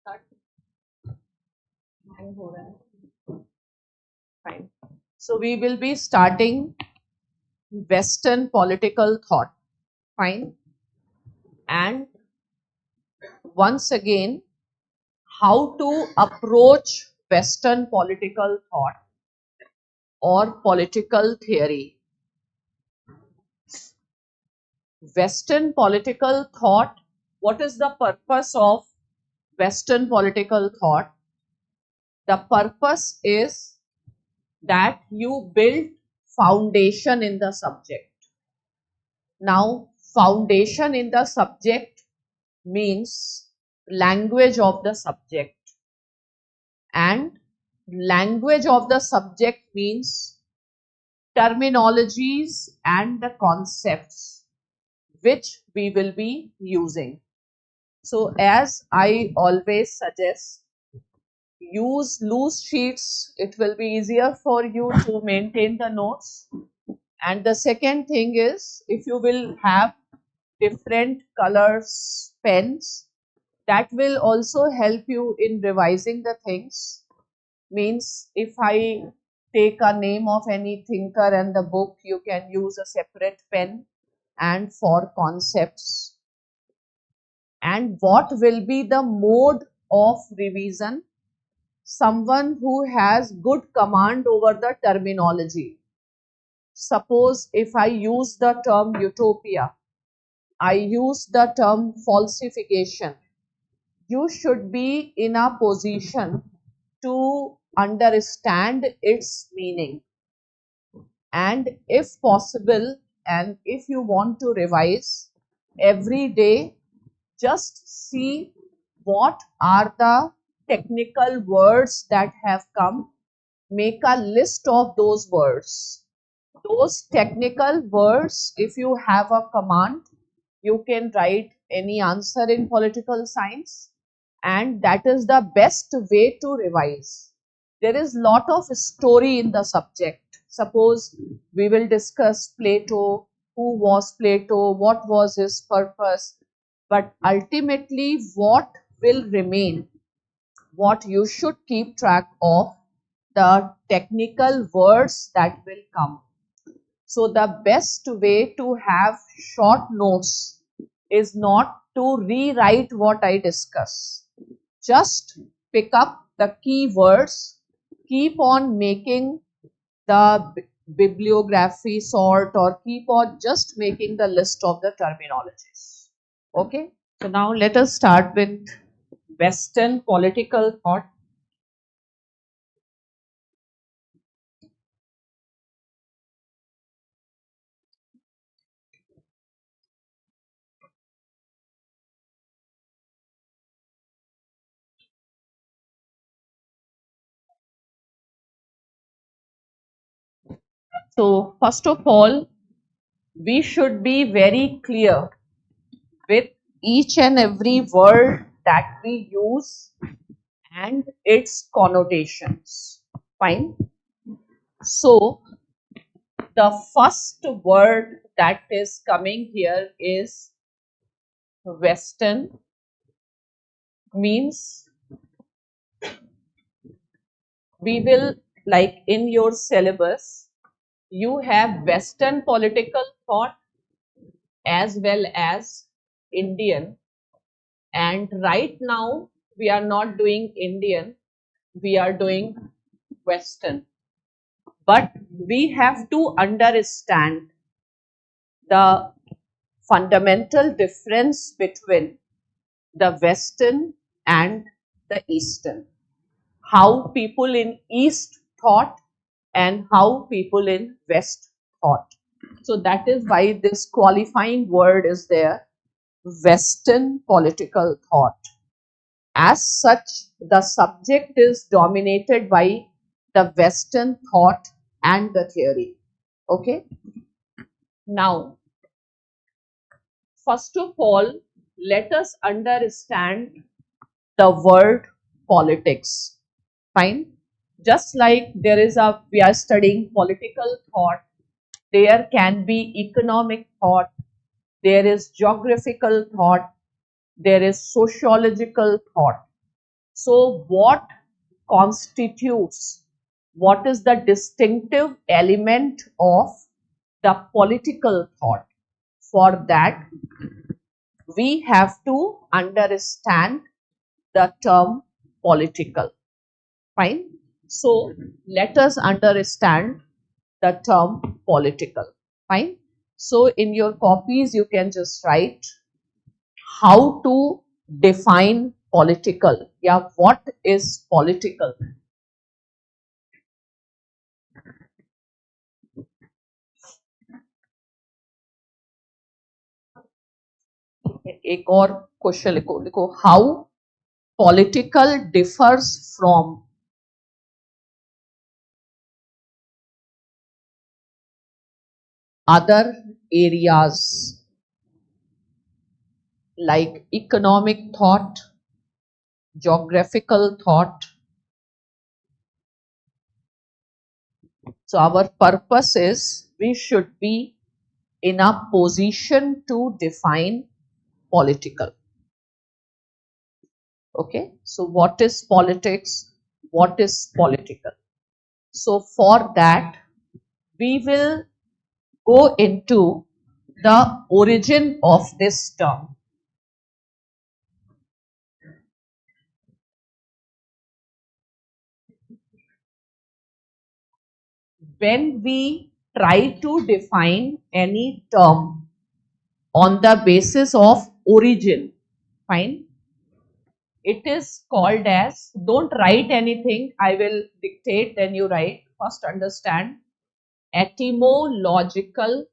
Hang ho raha hai. Fine. So we will be starting Western political thought. Fine. And once again, how to approach Western political thought or political theory. Western political thought, what is the purpose of Western political thought? The purpose is that you build foundation in the subject. Now, foundation in the subject means language of the subject, and language of the subject means terminologies and the concepts which we will be using. So as I always suggest, use loose sheets. It will be easier for you to maintain the notes. And the second thing is, if you will have different colors pens, that will also help you in revising the things. Means if I take a name of any thinker and the book, you can use a separate pen. And for concepts, and what will be the mode of revision? Someone who has good command over the terminology. Suppose if I use the term utopia, I use the term falsification, you should be in a position to understand its meaning. And if possible, and if you want to revise every day, just see what are the technical words that have come. Make a list of those words. Those technical words, if you have a command, you can write any answer in political science, and that is the best way to revise. There is lot of story in the subject. Suppose we will discuss Plato, who was Plato, what was his purpose, but ultimately what will remain, what you should keep track of, the technical words that will come. So the best way to have short notes is not to rewrite what I discuss. Just pick up the key words, keep on making the bibliography sort, or keep on just making the list of the terminologies. Okay, so now let us start with Western political thought. So first of all, we should be very clear with each and every word that we use and its connotations. Fine. So the first word that is coming here is Western. Means we will, like in your syllabus, you have Western political thought as well as Indian. And right now we are not doing Indian, we are doing Western. But we have to understand the fundamental difference between the Western and the Eastern. How people in East thought and how people in West thought. So that is why this qualifying word is there, Western political thought. As such, the subject is dominated by the Western thought and the theory. Okay. Now, first of all, let us understand the word politics. Fine. Just like there is we are studying political thought, there can be economic thought, there is geographical thought, there is sociological thought. So what constitutes, what is the distinctive element of the political thought? For that, we have to understand the term political. Fine. So let us understand the term political. Fine. So in your copies, you can just write how to define political. Yeah, what is political? एक और question लिखो, लिखो how political differs from other areas like economic thought, geographical thought. So our purpose is we should be in a position to define political. Okay, so what is politics? What is political? So for that, we will go into the origin of this term. When we try to define any term on the basis of origin, fine, it is called as, don't write anything, I will dictate, then you write. First understand etymological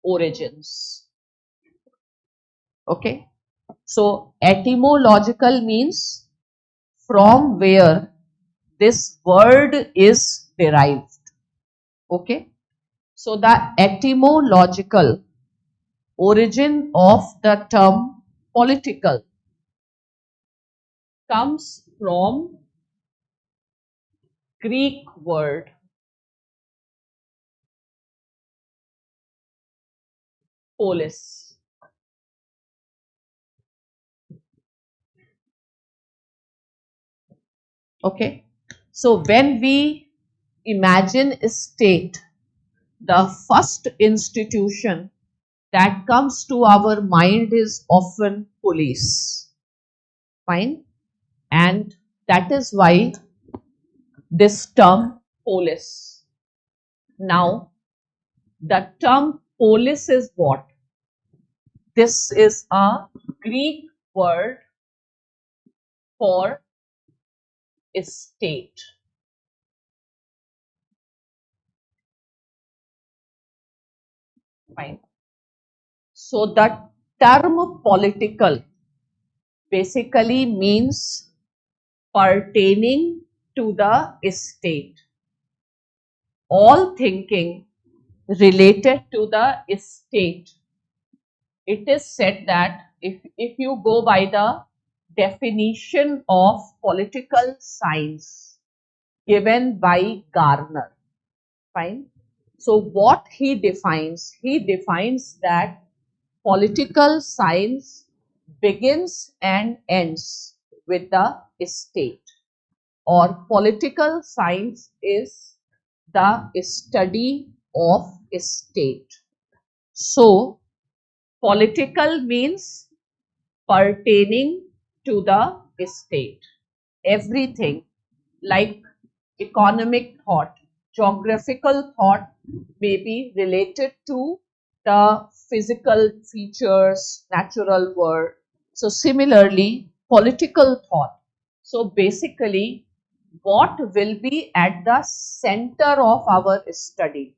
origins. Okay, so etymological means from where this word is derived. Okay, so the etymological origin of the term political comes from Greek word polis. Okay, so when we imagine a state, the first institution that comes to our mind is often police. Fine, and that is why this term police. Now the term polis is what? This is a Greek word for state. Fine. So the term political basically means pertaining to the state. All thinking related to the state. It is said that if you go by the definition of political science given by Garner, fine. So what he defines that political science begins and ends with the state, or political science is the study of state. So political means pertaining to the state. Everything like economic thought, geographical thought may be related to the physical features, natural world. So similarly, political thought. So basically, what will be at the center of our study?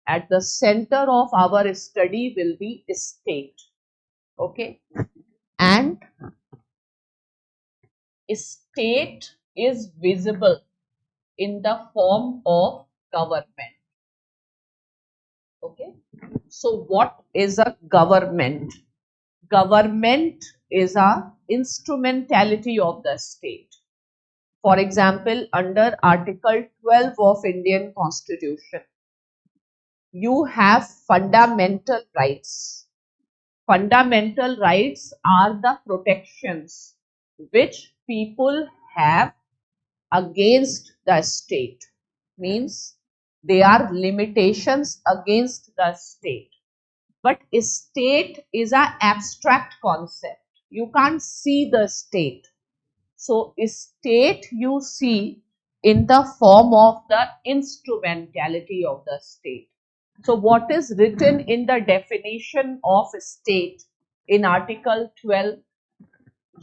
At the center of our study will be state. Okay, and state is visible in the form of government. Okay, so what is a government? Government is a instrumentality of the state. For example, under Article 12 of Indian Constitution, you have fundamental rights. Fundamental rights are the protections which people have against the state. Means they are limitations against the state. But state is an abstract concept. You can't see the state. So state you see in the form of the instrumentality of the state. So what is written in the definition of state in Article 12,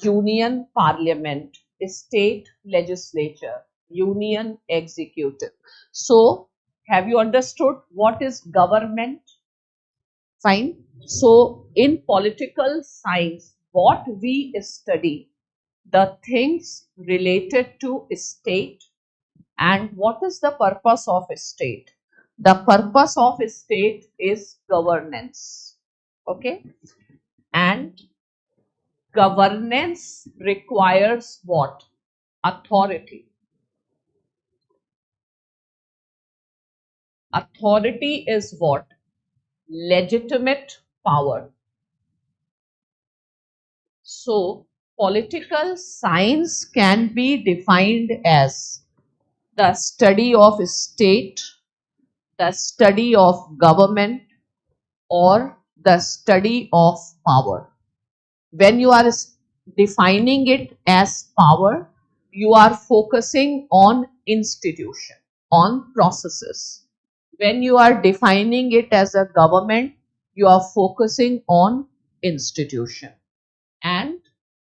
Union Parliament, state legislature, union executive. So have you understood what is government? Fine. So in political science, what we study, the things related to state, and what is the purpose of state? The purpose of state is governance. Okay. And governance requires what? Authority. Authority is what? Legitimate power. So, political science can be defined as the study of state, the study of government, or the study of power. When you are defining it as power, you are focusing on institution, on processes. When you are defining it as a government, you are focusing on institution. And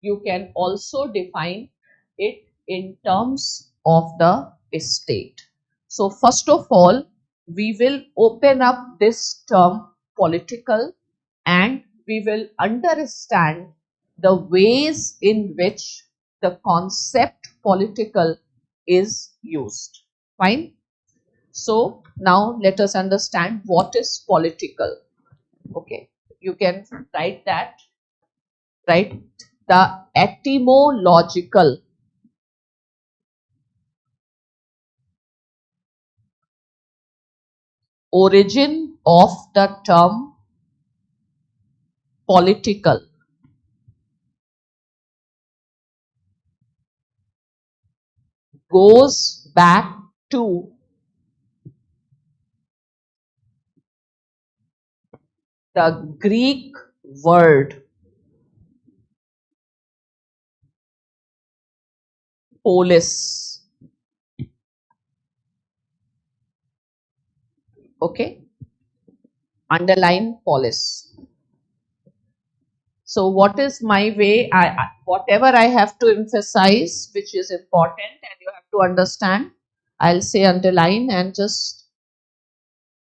you can also define it in terms of the state. So first of all, we will open up this term political, and we will understand the ways in which the concept political is used. Fine. So now let us understand what is political. Okay, you can write that, right? The etymological origin of the term political goes back to the Greek word polis. Okay, underline polis. So what is my way? Whatever I have to emphasize, which is important and you have to understand, I'll say underline and just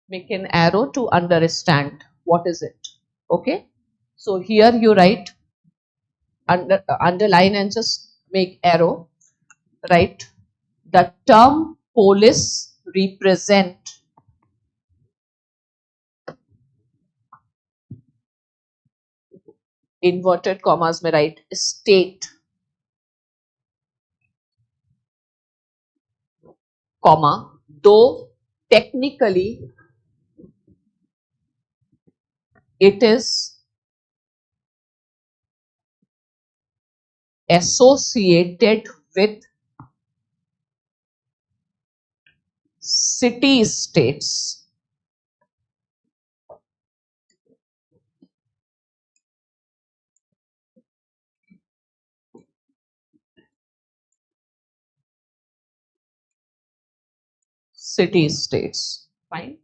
make an arrow to understand what is it. Okay, so here you write underline and just make arrow, right? The term polis represent inverted commas में write state, comma, though technically it is associated with city states. City states. Fine.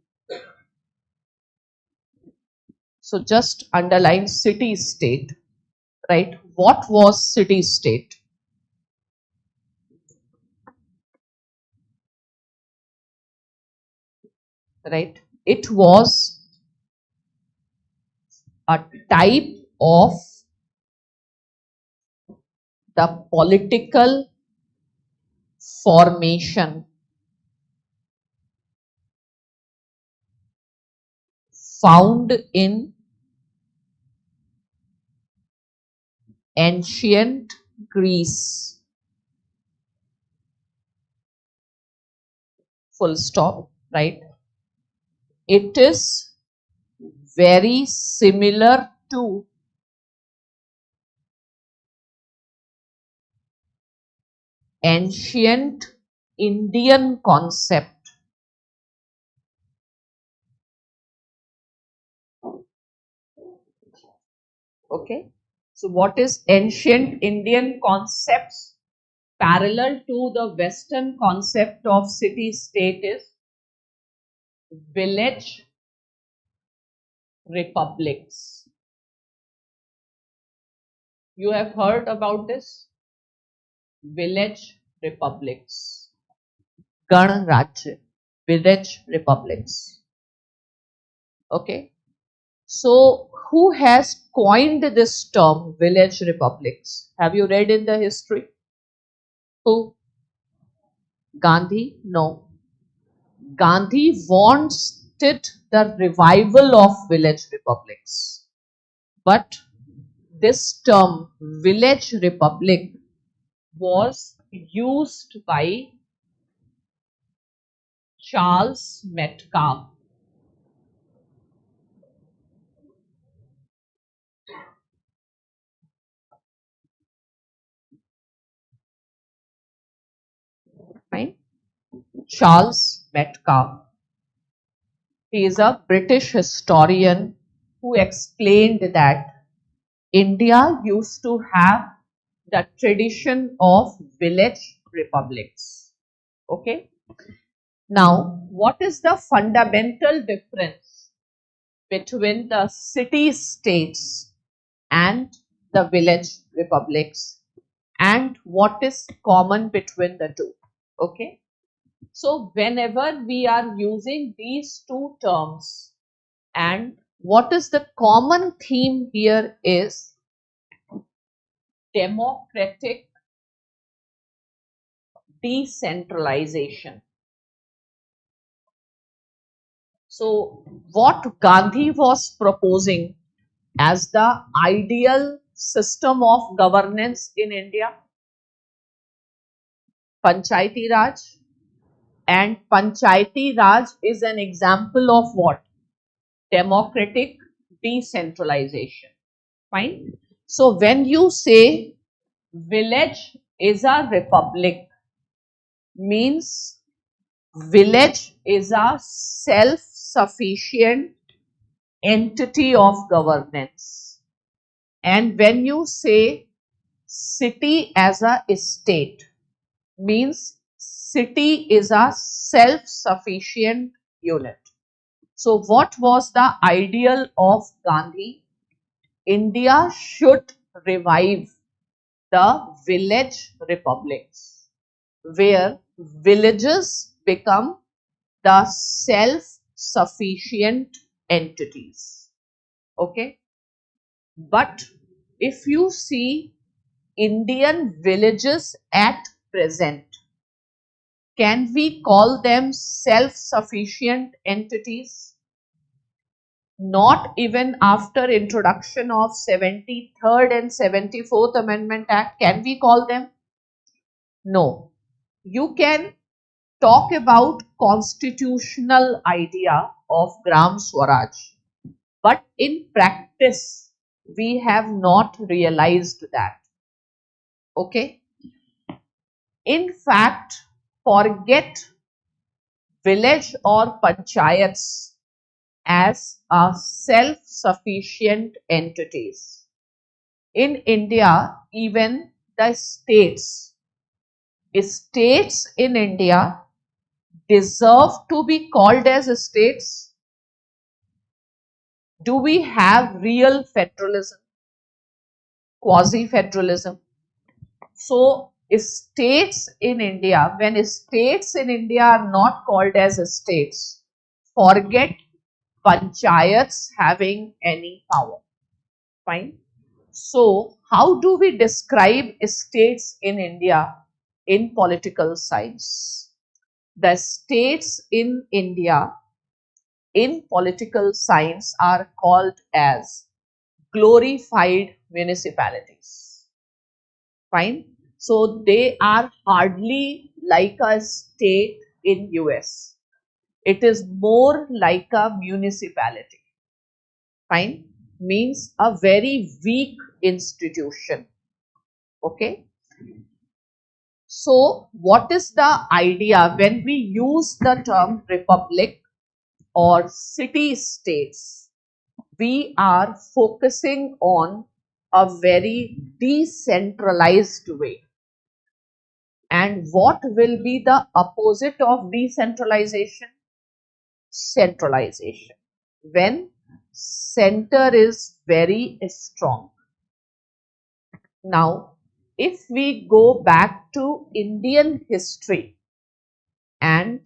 So just underline city state, right? What was city state? Right? It was a type of the political formation found in ancient Greece. Full stop, right? It is very similar to ancient Indian concept. Okay. So what is ancient Indian concepts parallel to the Western concept of city-state is village republics. You have heard about this? Village republics. Ganrajya. Village republics. Okay. So who has coined this term village republics? Have you read in the history? Who? Gandhi? No. Gandhi wanted the revival of village republics. But this term village republic was used by Charles Metcalfe. Right? Charles Metcalfe. He is a British historian who explained that India used to have the tradition of village republics. Okay. Now, what is the fundamental difference between the city states and the village republics, and what is common between the two? Okay. So, whenever we are using these two terms, and what is the common theme here is democratic decentralization. So, what Gandhi was proposing as the ideal system of governance in India? Panchayati Raj. And Panchayati Raj is an example of what? Democratic decentralization. Fine. So, when you say village is a republic, means village is a self-sufficient entity of governance. And when you say city as a state, means city is a self-sufficient unit. So what was the ideal of Gandhi? India should revive the village republics, where villages become the self-sufficient entities. Okay. But if you see Indian villages at present, can we call them self-sufficient entities? Not even after introduction of 73rd and 74th Amendment Act, can we call them? No. You can talk about constitutional idea of Gram Swaraj, but in practice, we have not realized that. Okay. In fact, forget village or panchayats as self-sufficient entities. In India, even the states in India deserve to be called as states. Do we have real federalism, quasi-federalism? So, states in India, when states in India are not called as states, forget panchayats having any power. Fine. So, how do we describe states in India in political science? The states in India in political science are called as glorified municipalities. Fine. So they are hardly like a state in US. It is more like a municipality. Fine. Means a very weak institution. Okay. So what is the idea when we use the term republic or city states? We are focusing on a very decentralized way. And what will be the opposite of decentralization? Centralization. When center is very strong. Now, if we go back to Indian history, and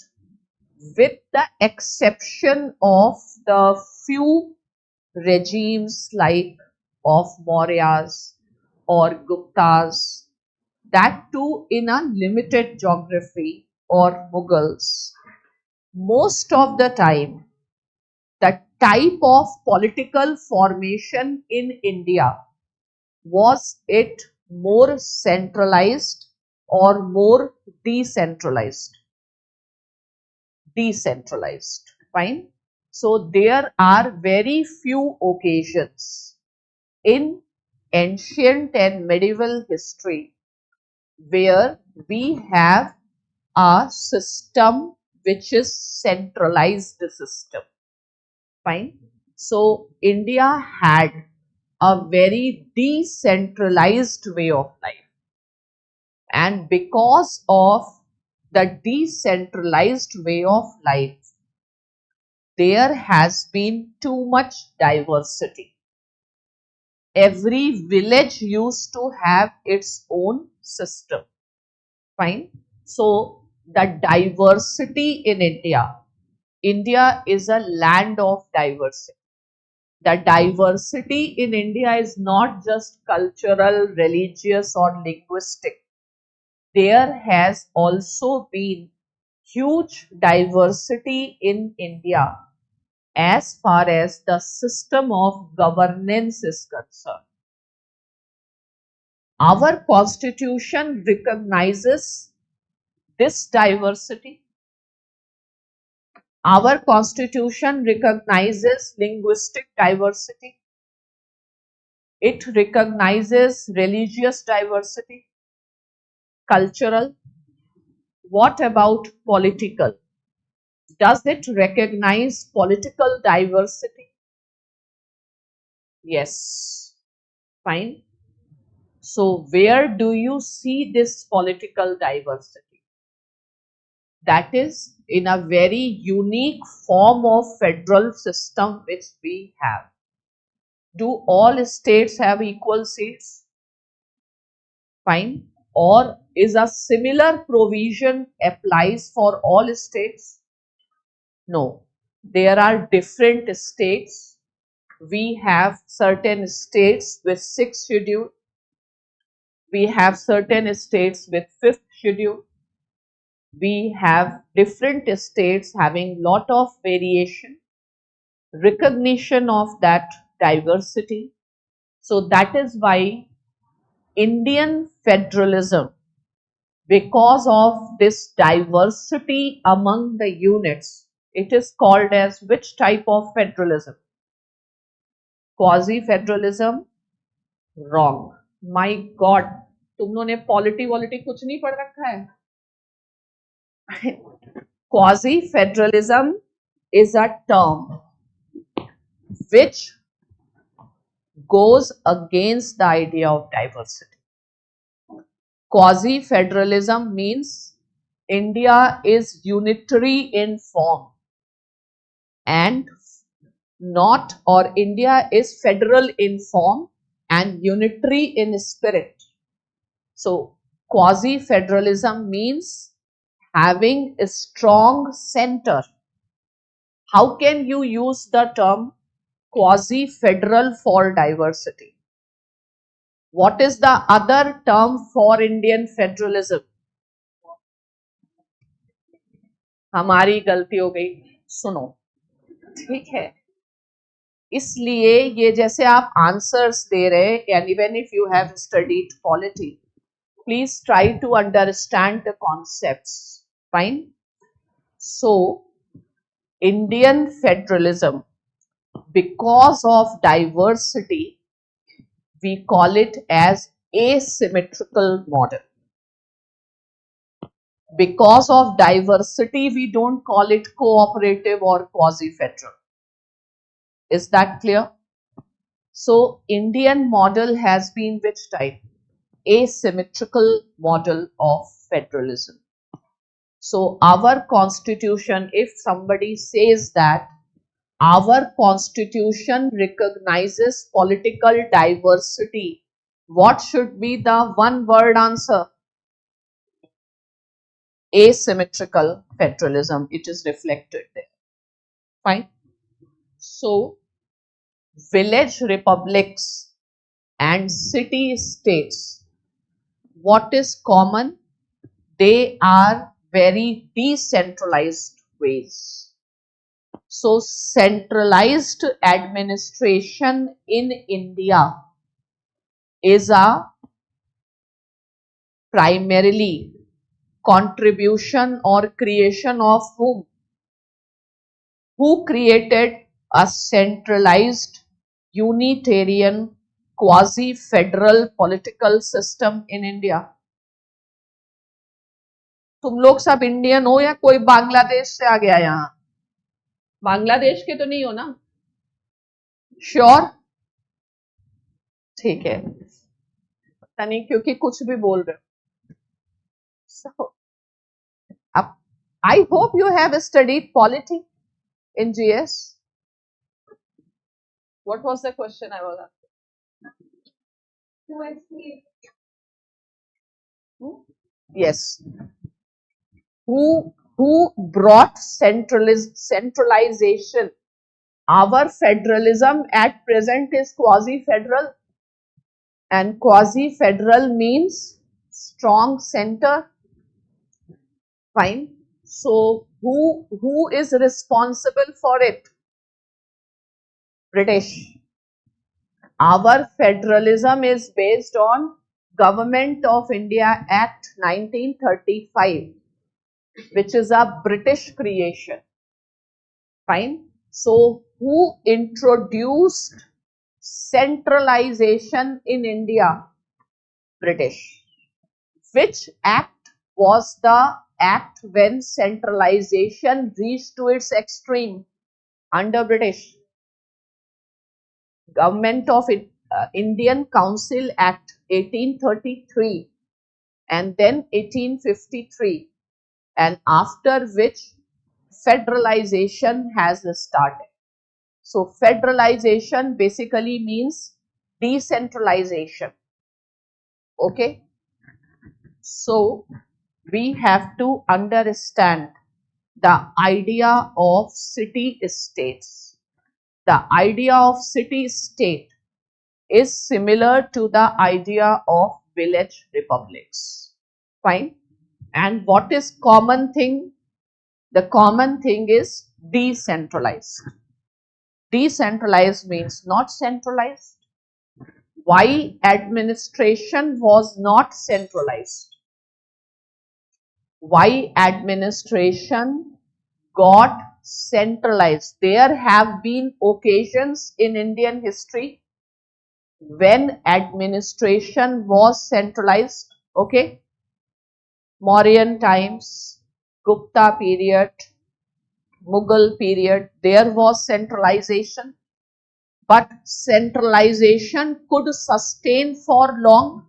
with the exception of the few regimes like of Mauryas or Guptas, that too in a limited geography, or Mughals, most of the time the type of political formation in India, was it more centralized or more decentralized? Decentralized. Fine. So there are very few occasions in ancient and medieval history where we have a system which is centralized system. Fine. So India had a very decentralized way of life, and because of the decentralized way of life, there has been too much diversity. Every village used to have its own system. Fine. So the diversity in India, India is a land of diversity. The diversity in India is not just cultural, religious, or linguistic. There has also been huge diversity in India as far as the system of governance is concerned. Our constitution recognizes this diversity. Our constitution recognizes linguistic diversity. It recognizes religious diversity, cultural. What about political? Does it recognize political diversity? Yes. Fine. So where do you see this political diversity? That is in a very unique form of federal system which we have. Do all states have equal seats? Fine. Or is a similar provision applies for all states? No. There are different states. We have certain states with 6th schedule. We have certain states with 5th schedule. We have different states having lot of variation, recognition of that diversity. So that is why Indian federalism, because of this diversity among the units, it is called as which type of federalism? Quasi-federalism? Wrong. My God, तुम लोगों ने polity वॉलिटी कुछ नहीं पढ़ रखा है? Quasi-federalism is a term which goes against the idea of diversity. Quasi-federalism means India is unitary in form and not, or India is federal in form and unitary in spirit. So quasi-federalism means having a strong center. How can you use the term quasi-federal for diversity? What is the other term for Indian federalism? हमारी गलती हो गई, सुनो, ठीक है? इसलिए ये जैसे आप आंसर्स दे रहे, and even if you have studied polity, please try to understand the concepts. Fine. So Indian federalism, because of diversity, we call it as asymmetrical model. Because of diversity, we don't call it cooperative or quasi-federal. Is that clear? So, Indian model has been which type? Asymmetrical model of federalism. So, our constitution, if somebody says that our constitution recognizes political diversity, what should be the one word answer? Asymmetrical federalism. It is reflected there. Fine. So, village republics and city states, what is common? They are very decentralized ways. So, centralized administration in India is a primarily contribution or creation of whom? Who created a centralized, unitarian, quasi-federal political system in India? तुम लोग सब Indian हो या कोई बांग्लादेश से आ गया यहाँ? बांग्लादेश के तो नहीं हो ना? श्योर? ठीक है, पता नहीं क्योंकि कुछ भी बोल रहे हो. So, I hope you have studied polity in GS. What was the question I was asking? Yes. Who brought centralization? Our federalism at present is quasi-federal, and quasi-federal means strong center. Fine. So who is responsible for it? British. Our federalism is based on Government of India Act 1935, which is a British creation. Fine. So who introduced centralization in India? British. Which act was the act when centralization reached to its extreme under British? Government of Indian Council Act 1833 and then 1853, and after which federalization has started. So federalization basically means decentralization. Okay. So we have to understand the idea of city states. The idea of city state is similar to the idea of village republics. Fine. And what is common thing? The common thing is decentralized. Decentralized means not centralized. Why administration was not centralized? Why administration got centralized? There have been occasions in Indian history when administration was centralized. Okay. Mauryan times, Gupta period, Mughal period, there was centralization. But centralization could sustain for long?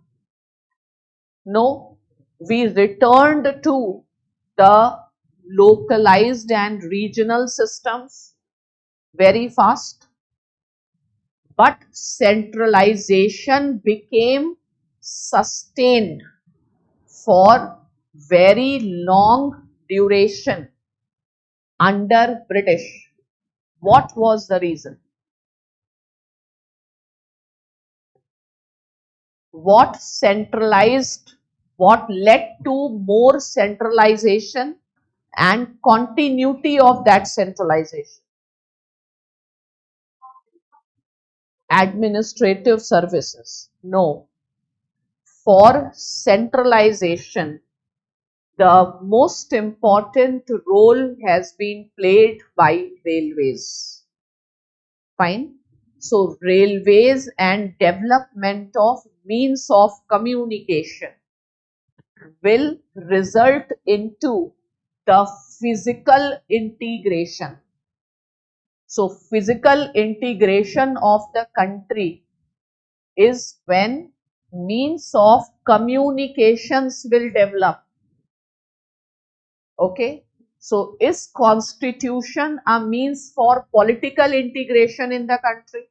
No. We returned to the localized and regional systems very fast. But centralization became sustained for very long duration under British. What was the reason? What led to more centralization and continuity of that centralization? Administrative services. No. For centralization, the most important role has been played by railways. Fine. So railways and development of means of communication. will result into the physical integration. So physical integration of the country is when means of communications will develop. Okay. So is constitution a means for political integration in the country?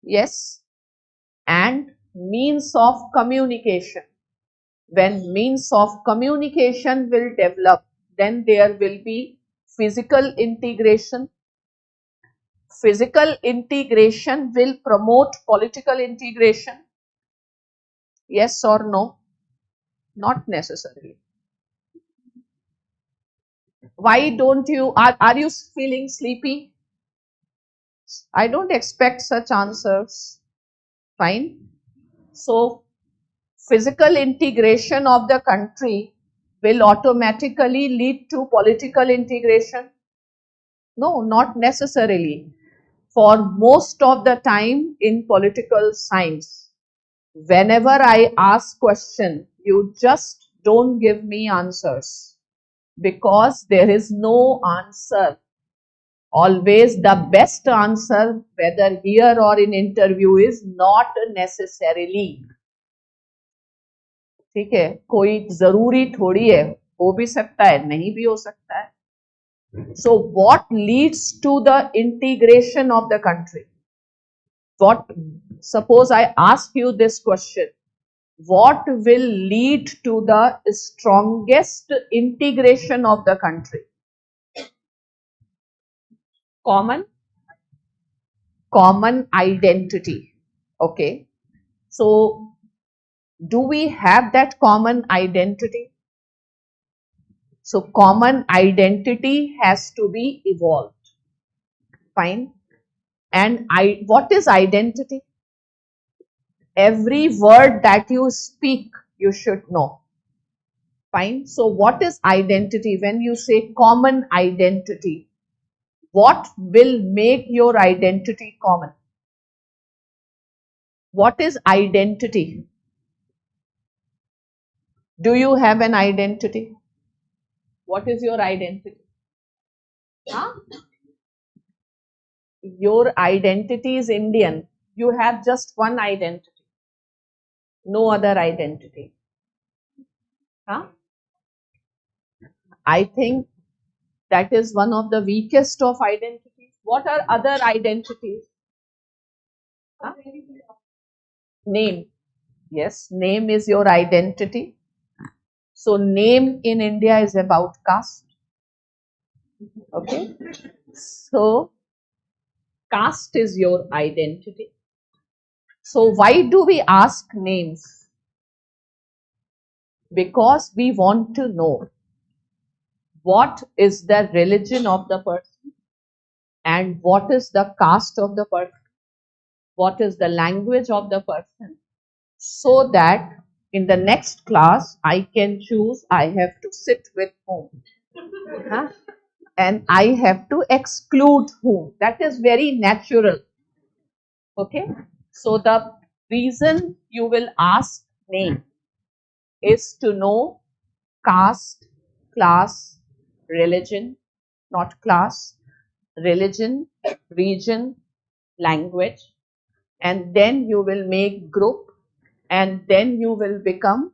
Yes. And means of communication. When means of communication will develop, then there will be physical integration. Physical integration will promote political integration. Yes or no? Not necessarily. Why don't you, are you feeling sleepy? I don't expect such answers. Fine. So, physical integration of the country will automatically lead to political integration? No, not necessarily. For most of the time in political science, whenever I ask question, you just don't give me answers, because there is no answer. Always the best answer, whether here or in interview, is not necessarily. ठीक है, कोई जरूरी थोड़ी है, हो भी सकता है, नहीं भी हो सकता है. So what leads to the integration of the country? What, suppose I ask you this question, what will lead to the strongest integration of the country? Common identity. Okay. So do we have that common identity? So common identity has to be evolved. Fine. And what is identity? Every word that you speak, you should know. Fine. So what is identity? When you say common identity, what will make your identity common? What is identity? Do you have an identity? What is your identity? Huh? Your identity is Indian. You have just one identity. No other identity. Huh? I think that is one of the weakest of identities. What are other identities? Huh? Name. Yes, name is your identity. So name in India is about caste. Okay. So caste is your identity. So why do we ask names? Because we want to know what is the religion of the person and what is the caste of the person, what is the language of the person, so that in the next class I can choose I have to sit with whom, huh? And I have to exclude whom. That is very natural. Okay. So the reason you will ask name is to know caste, class, religion, not class, religion, region, language, and then you will make group, and then you will become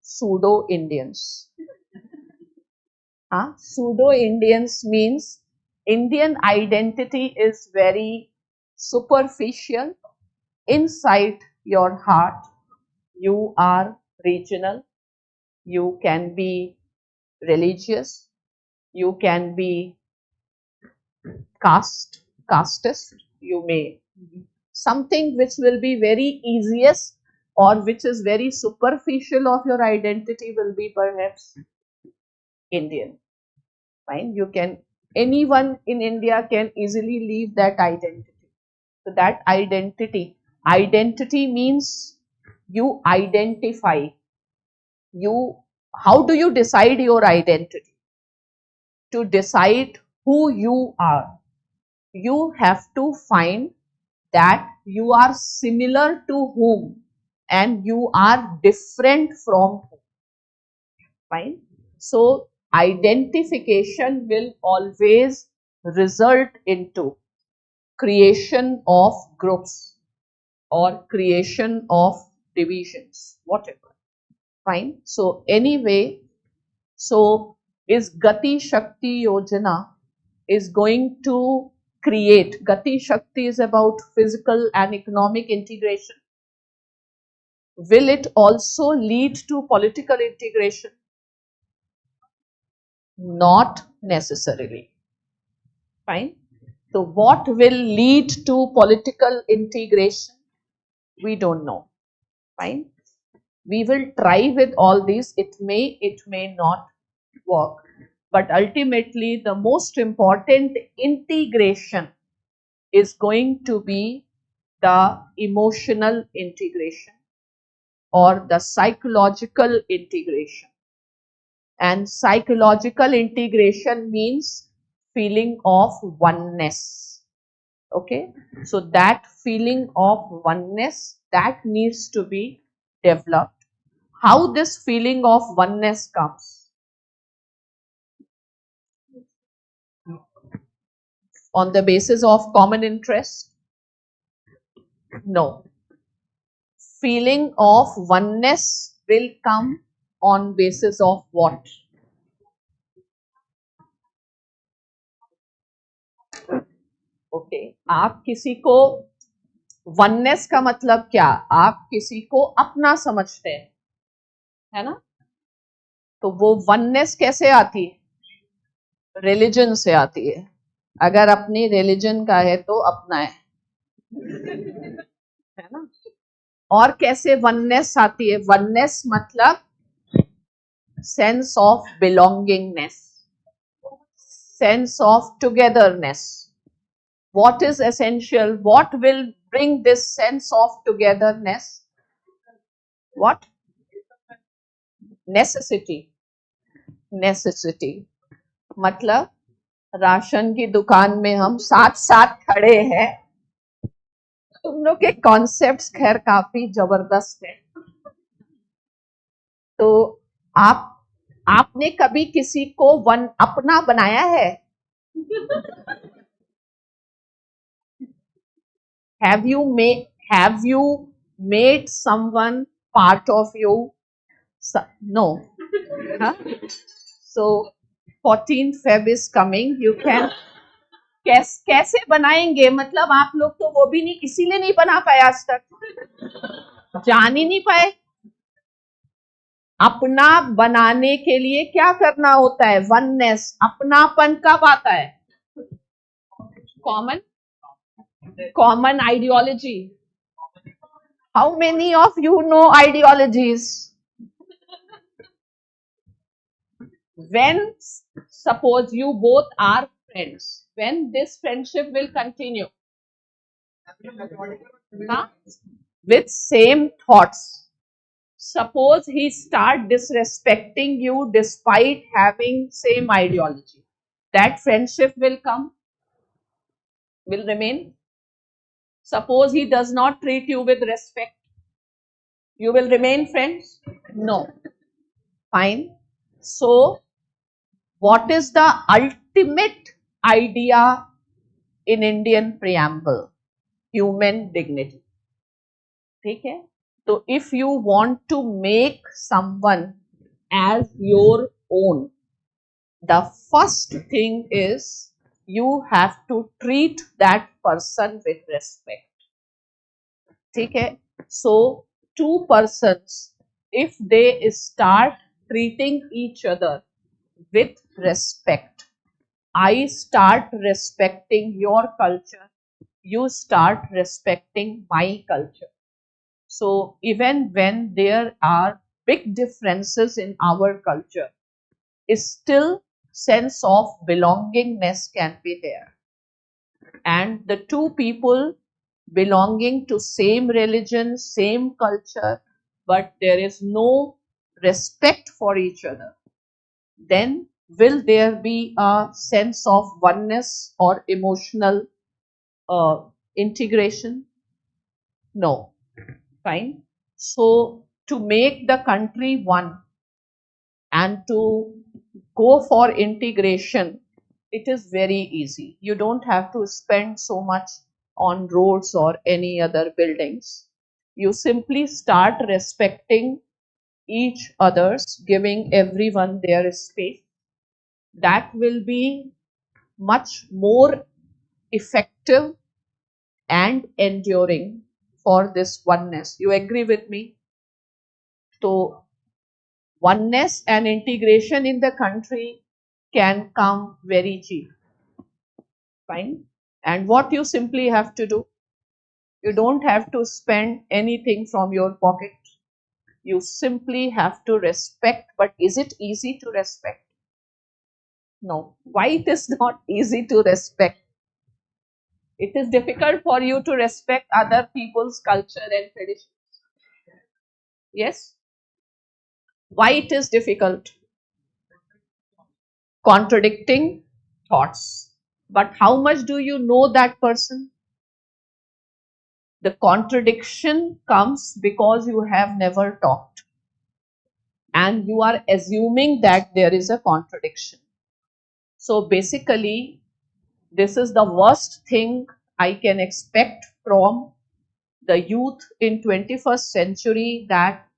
pseudo Indians. Pseudo Indians means Indian identity is very superficial. Inside your heart, you are regional, you can be religious, you can be casteist, you may something which will be very easiest or which is very superficial of your identity will be perhaps Indian. Fine, you can, anyone in India can easily leave that identity. So that identity means you identify. How do you decide your identity? To decide who you are, you have to find that you are similar to whom. and you are different from who. Fine. So identification will always result into creation of groups or creation of divisions, whatever. Fine. So anyway, so is Gati Shakti Yojana is going to create, Gati Shakti is about physical and economic integration. Will it also lead to political integration? Not necessarily. Fine. So what will lead to political integration? We don't know. Fine. We will try with all these. It may not work. But ultimately, the most important integration is going to be the emotional integration or the psychological integration. And psychological integration means feeling of oneness. Okay, so that feeling of oneness, that needs to be developed. How this feeling of oneness comes? On the basis of common interest? No. Feeling of oneness will come on basis of what? Okay, आप किसी को oneness का मतलब क्या? आप किसी को अपना समझते हैं, है ना? तो वो वननेस कैसे आती है? रिलीजन से आती है. अगर अपनी रिलीजन का है तो अपना है ना? और कैसे वननेस आती है? वननेस मतलब sense of belongingness, sense of togetherness. What is essential? What will bring this sense of togetherness? What? Necessity. Necessity. मतलब राशन की दुकान में हम साथ साथ खड़े हैं. तुम लोग के कॉन्सेप्ट्स खैर काफी जबरदस्त है. तो आपने कभी किसी को अपना बनाया है? Have you made someone part of you? No. Huh? So 14th Feb is coming. You can कैसे बनाएंगे? मतलब आप लोग तो वो भी नहीं, इसीलिए नहीं बना पाए आज तक, जान ही नहीं पाए. अपना बनाने के लिए क्या करना होता है? वननेस. अपनापन कब आता है? Common ideology. How many of you know ideologies? When suppose you both are friends, when this friendship will continue? Huh? With same thoughts. Suppose he start disrespecting you despite having same ideology. That friendship will remain. Suppose he does not treat you with respect, you will remain friends? No. Fine. So, what is the ultimate idea in Indian preamble? Human dignity. ठीक है? So, if you want to make someone as your own, the first thing is you have to treat that person with respect. ठीक है? So, two persons, if they start treating each other with respect, I start respecting your culture, you start respecting my culture. So even when there are big differences in our culture, still sense of belongingness can be there. And the two people belonging to same religion, same culture, but there is no respect for each other, then will there be a sense of oneness or emotional integration? No. Fine. So to make the country one and to go for integration, it is very easy. You don't have to spend so much on roads or any other buildings. You simply start respecting each others, giving everyone their space. That will be much more effective and enduring for this oneness. You agree with me? So oneness and integration in the country can come very cheap. Fine. And what you simply have to do, you don't have to spend anything from your pocket. You simply have to respect. But is it easy to respect? No. Why it is not easy to respect? It is difficult for you to respect other people's culture and tradition. Yes. Why it is difficult? Contradicting thoughts. But how much do you know that person? The contradiction comes because you have never talked and you are assuming that there is a contradiction. So basically, this is the worst thing I can expect from the youth in 21st century, that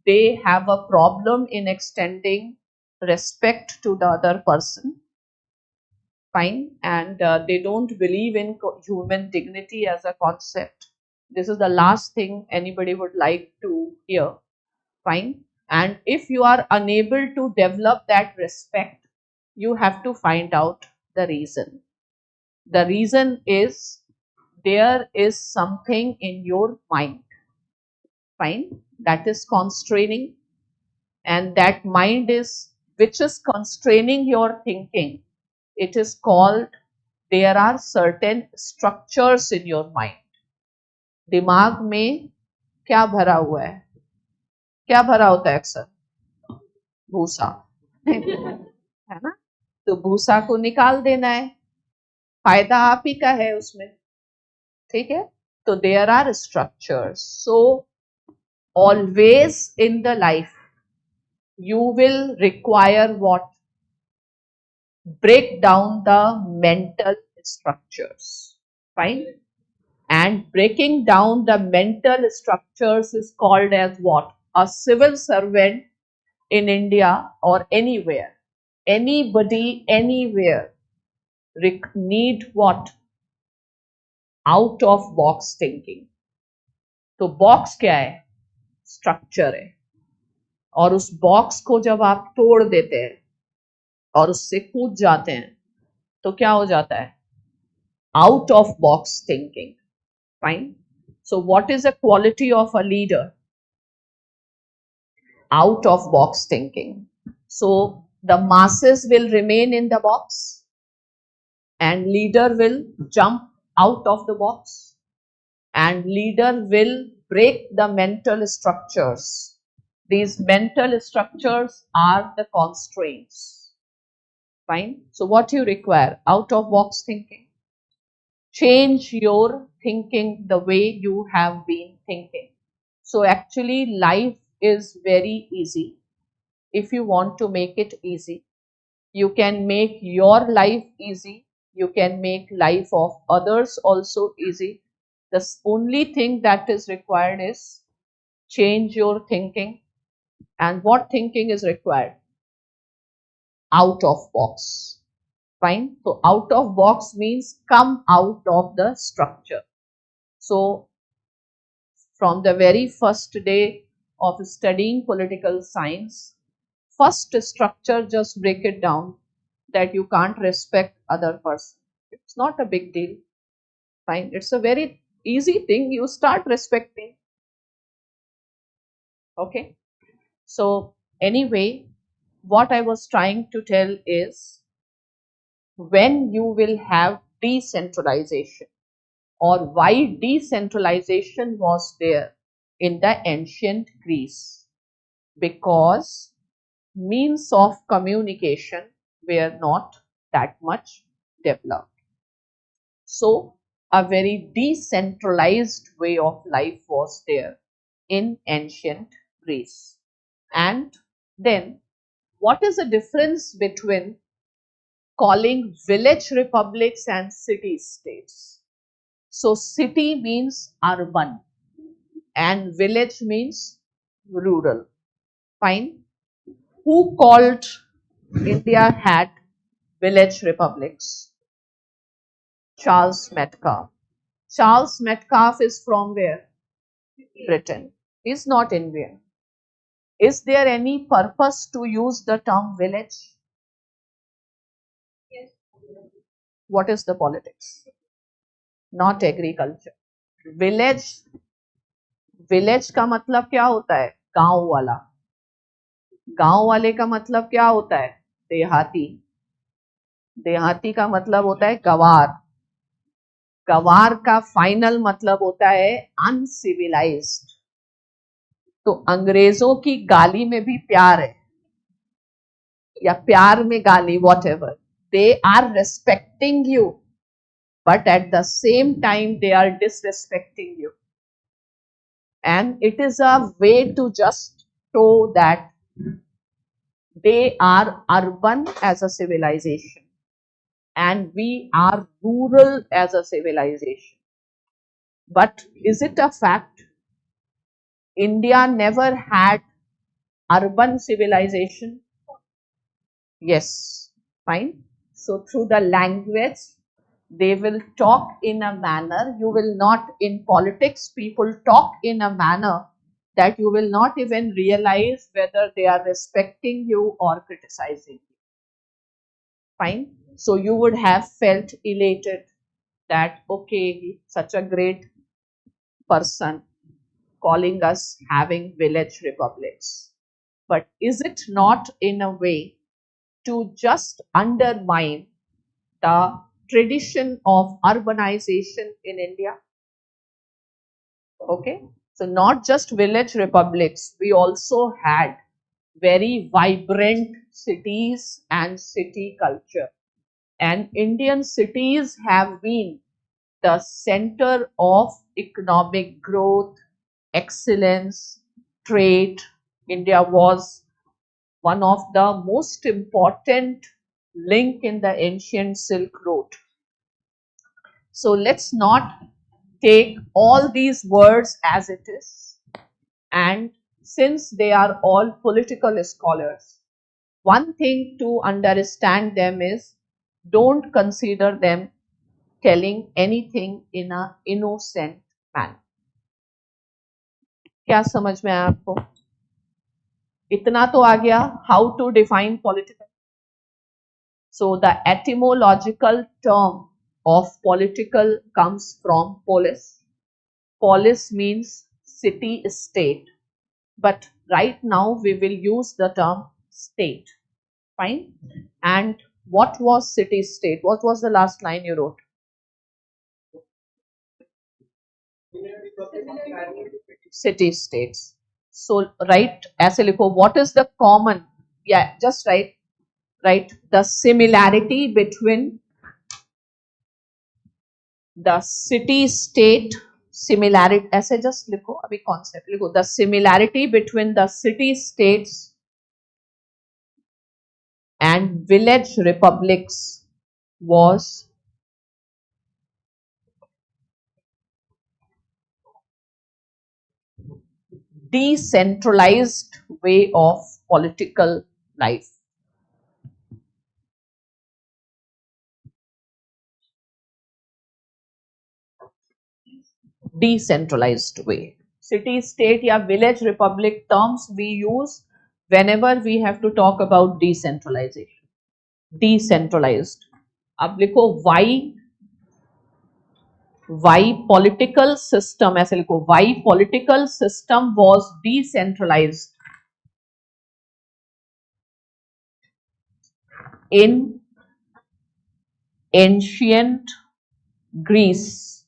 they have a problem in extending respect to the other person. Fine. And they don't believe in human dignity as a concept. This is the last thing anybody would like to hear. Fine. And if you are unable to develop that respect, you have to find out the reason. The reason is there is something in your mind. Fine. That is constraining, and that mind is which is constraining your thinking. It is called, there are certain structures in your mind. दिमाग में क्या भरा हुआ है? क्या भरा होता है अक्सर? भूसा, है ना? तो भूसा को निकाल देना है, फायदा आप ही का है उसमें, ठीक है? तो there are structures. So always in the life you will require what? Break down the mental structures. Fine. And breaking down the mental structures is called as what? A civil servant in India or anywhere, anybody anywhere need what? Out of box thinking. तो box क्या है? Structure है, और उस box को जब आप तोड़ देते हैं और उससे कूद जाते हैं तो क्या हो जाता है? Out of box thinking. Fine. So what is the quality of a leader? Out of box thinking. So the masses will remain in the box and leader will jump out of the box, and leader will break the mental structures. These mental structures are the constraints. Fine. So what you require? Out of box thinking. Change your thinking the way you have been thinking. So actually life is very easy. If you want to make it easy, you can make your life easy. You can make life of others also easy. The only thing that is required is change your thinking. And what thinking is required? Out of box. Fine. So out of box means come out of the structure. So from the very first day of studying political science, first structure, just break it down, that you can't respect other person. It's not a big deal. Fine. It's a very easy thing. You start respecting. Okay. So anyway, what I was trying to tell is, when you will have decentralization, or why decentralization was there in the ancient Greece, because means of communication were not that much developed. So a very decentralized way of life was there. in ancient Greece. And then, what is the difference between calling village republics and city states? So, city means urban and village means rural. Fine. Who called India had village republics? Charles Metcalfe. Charles Metcalfe is from where? Britain. He's not Indian. Is there any purpose to use the term village? What is the politics? Not agriculture. Village, village का मतलब क्या होता है? गांव वाला. गांव वाले का मतलब क्या होता है? देहाती. देहाती का मतलब होता है गवार. गवार का फाइनल मतलब होता है अनसिविलाइज्ड. तो अंग्रेजों की गाली में भी प्यार है, या प्यार में गाली, whatever. They are respecting you, but at the same time they are disrespecting you, and it is a way to just show that they are urban as a civilization and we are rural as a civilization. But is it a fact? India never had urban civilization. Yes, fine. So through the language they will talk in a manner, you will not, in politics people talk in a manner that you will not even realize whether they are respecting you or criticizing you. Fine. So you would have felt elated that okay, such a great person calling us having village republics. But is it not in a way to just undermine the tradition of urbanization in India? Okay, so not just village republics, we also had very vibrant cities and city culture, and Indian cities have been the center of economic growth, excellence, trade. India was one of the most important link in the ancient Silk Road. So let's not take all these words as it is, and since they are all political scholars, one thing to understand them is don't consider them telling anything in a innocent manner. क्या समझ में आया आपको? इतना तो आ गया how to define political. So the etymological term of political comes from polis. Polis means city state, but right now we will use the term state. Fine. And what was city state? What was the last line you wrote? City states. So write ऐसे लिखो, what is the common, yeah, just write the similarity between the city state. Similarity ऐसे just लिखो, अभी concept लिखो, the similarity between the city states and village republics was decentralized way of political life. Decentralized way. City state या village republic terms we use whenever we have to talk about decentralization. Decentralized. अब लिखो why political system, ऐसे लिखो, why political system was decentralized in ancient Greece.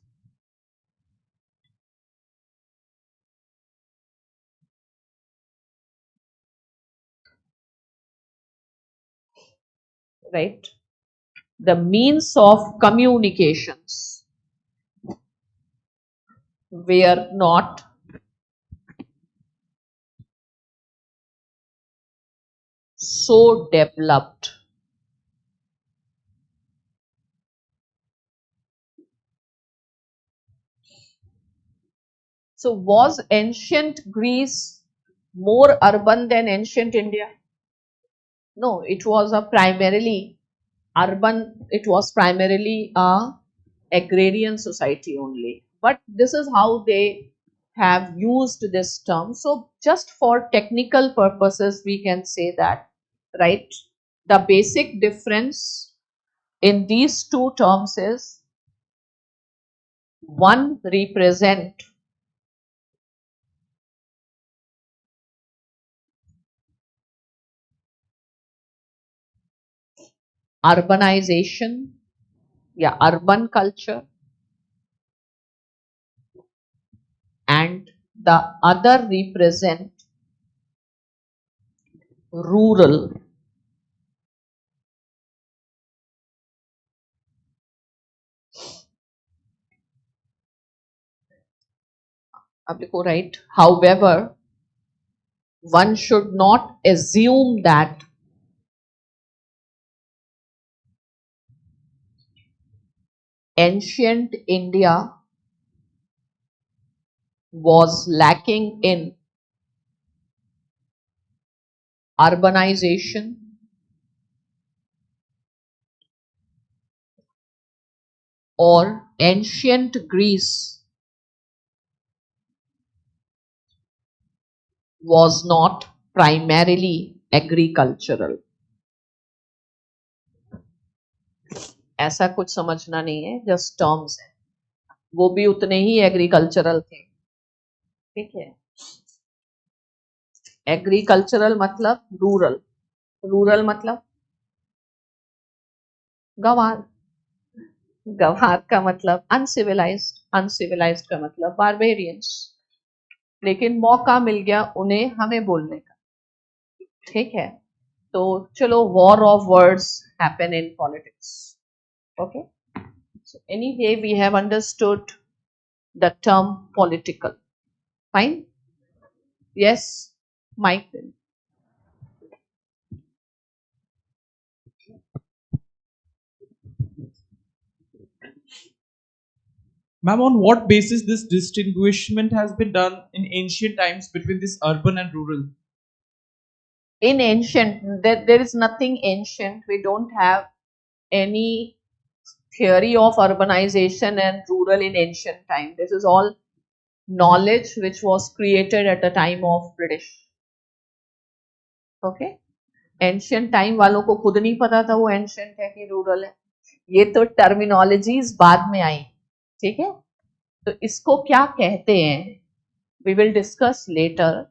Right? The means of communications were not so developed. So was ancient Greece more urban than ancient India? No, it was a primarily urban, it was primarily a agrarian society only. But this is how they have used this term. So just for technical purposes, we can say that, right? The basic difference in these two terms is one represent urbanization, yeah, urban culture, and the other represent rural. आपको right. However, one should not assume that ancient India was lacking in urbanization or ancient Greece was not primarily agricultural. ऐसा कुछ समझना नहीं है, just terms है, वो भी उतने ही एग्रीकल्चरल थे, ठीक है. एग्रीकल्चरल मतलब रूरल, रूरल मतलब गंवार, गंवार का मतलब अनसिविलाइज्ड, अनसिविलाइज्ड का मतलब बारबेरियंस. लेकिन मौका मिल गया उन्हें हमें बोलने का, ठीक है. तो चलो, war of words happen in politics. Okay, so anyway we have understood the term political. Fine. Yes, Mike. Ma'am, on what basis this distinguishment has been done in ancient times between this urban and rural? In ancient, there is nothing ancient. We don't have any theory of urbanization and rural in ancient time. This is all knowledge which was created at the time of British. Okay. Ancient time वालों को खुद नहीं पता था वो ancient है कि rural है. ये तो टर्मिनोलॉजीज बाद में आई, ठीक है. तो इसको क्या कहते हैं, we will discuss later,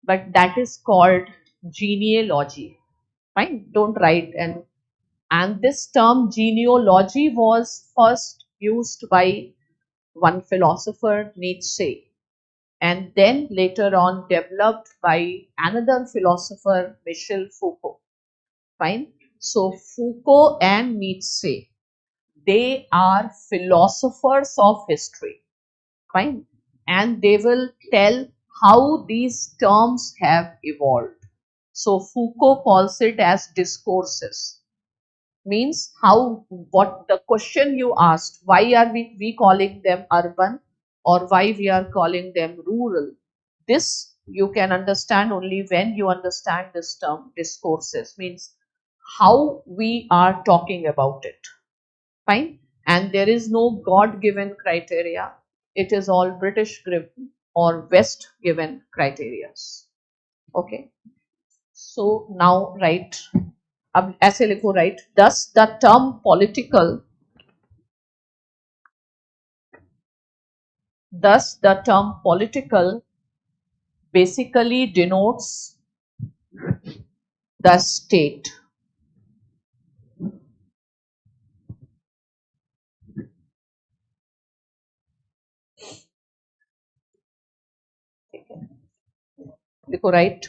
but that is called genealogy. Fine, don't write. And this term genealogy was first used by one philosopher, Nietzsche, and then later on developed by another philosopher, Michel Foucault. Fine. So Foucault and Nietzsche, they are philosophers of history. Fine. And they will tell how these terms have evolved. So Foucault calls it as discourses. Means how, what the question you asked, why are we calling them urban or why we are calling them rural, this you can understand only when you understand this term discourses, means how we are talking about it. Fine. And there is no god given criteria, it is all British given or West given criterias. Okay. So now write, अब ऐसे लिखो, right. Thus the term political, thus the term political basically denotes the state. लिखो, right.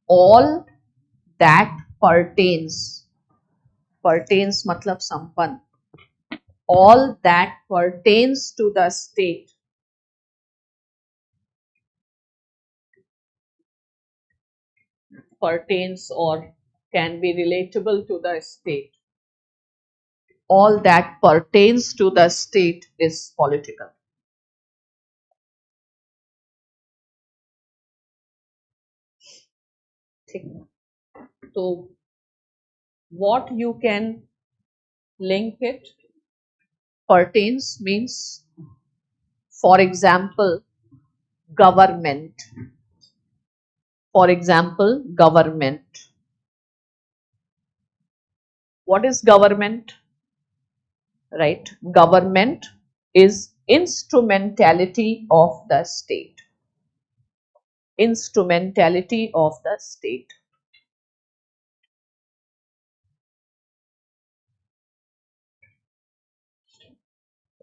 All that pertains, pertains मतलब संपन्न, all that pertains to the state pertains or can be relatable to the state. All that pertains to the state is political. ठीक है? तो what you can link it, pertains means, for example, government. For example, government. What is government? Right? Government is instrumentality of the state. Instrumentality of the state.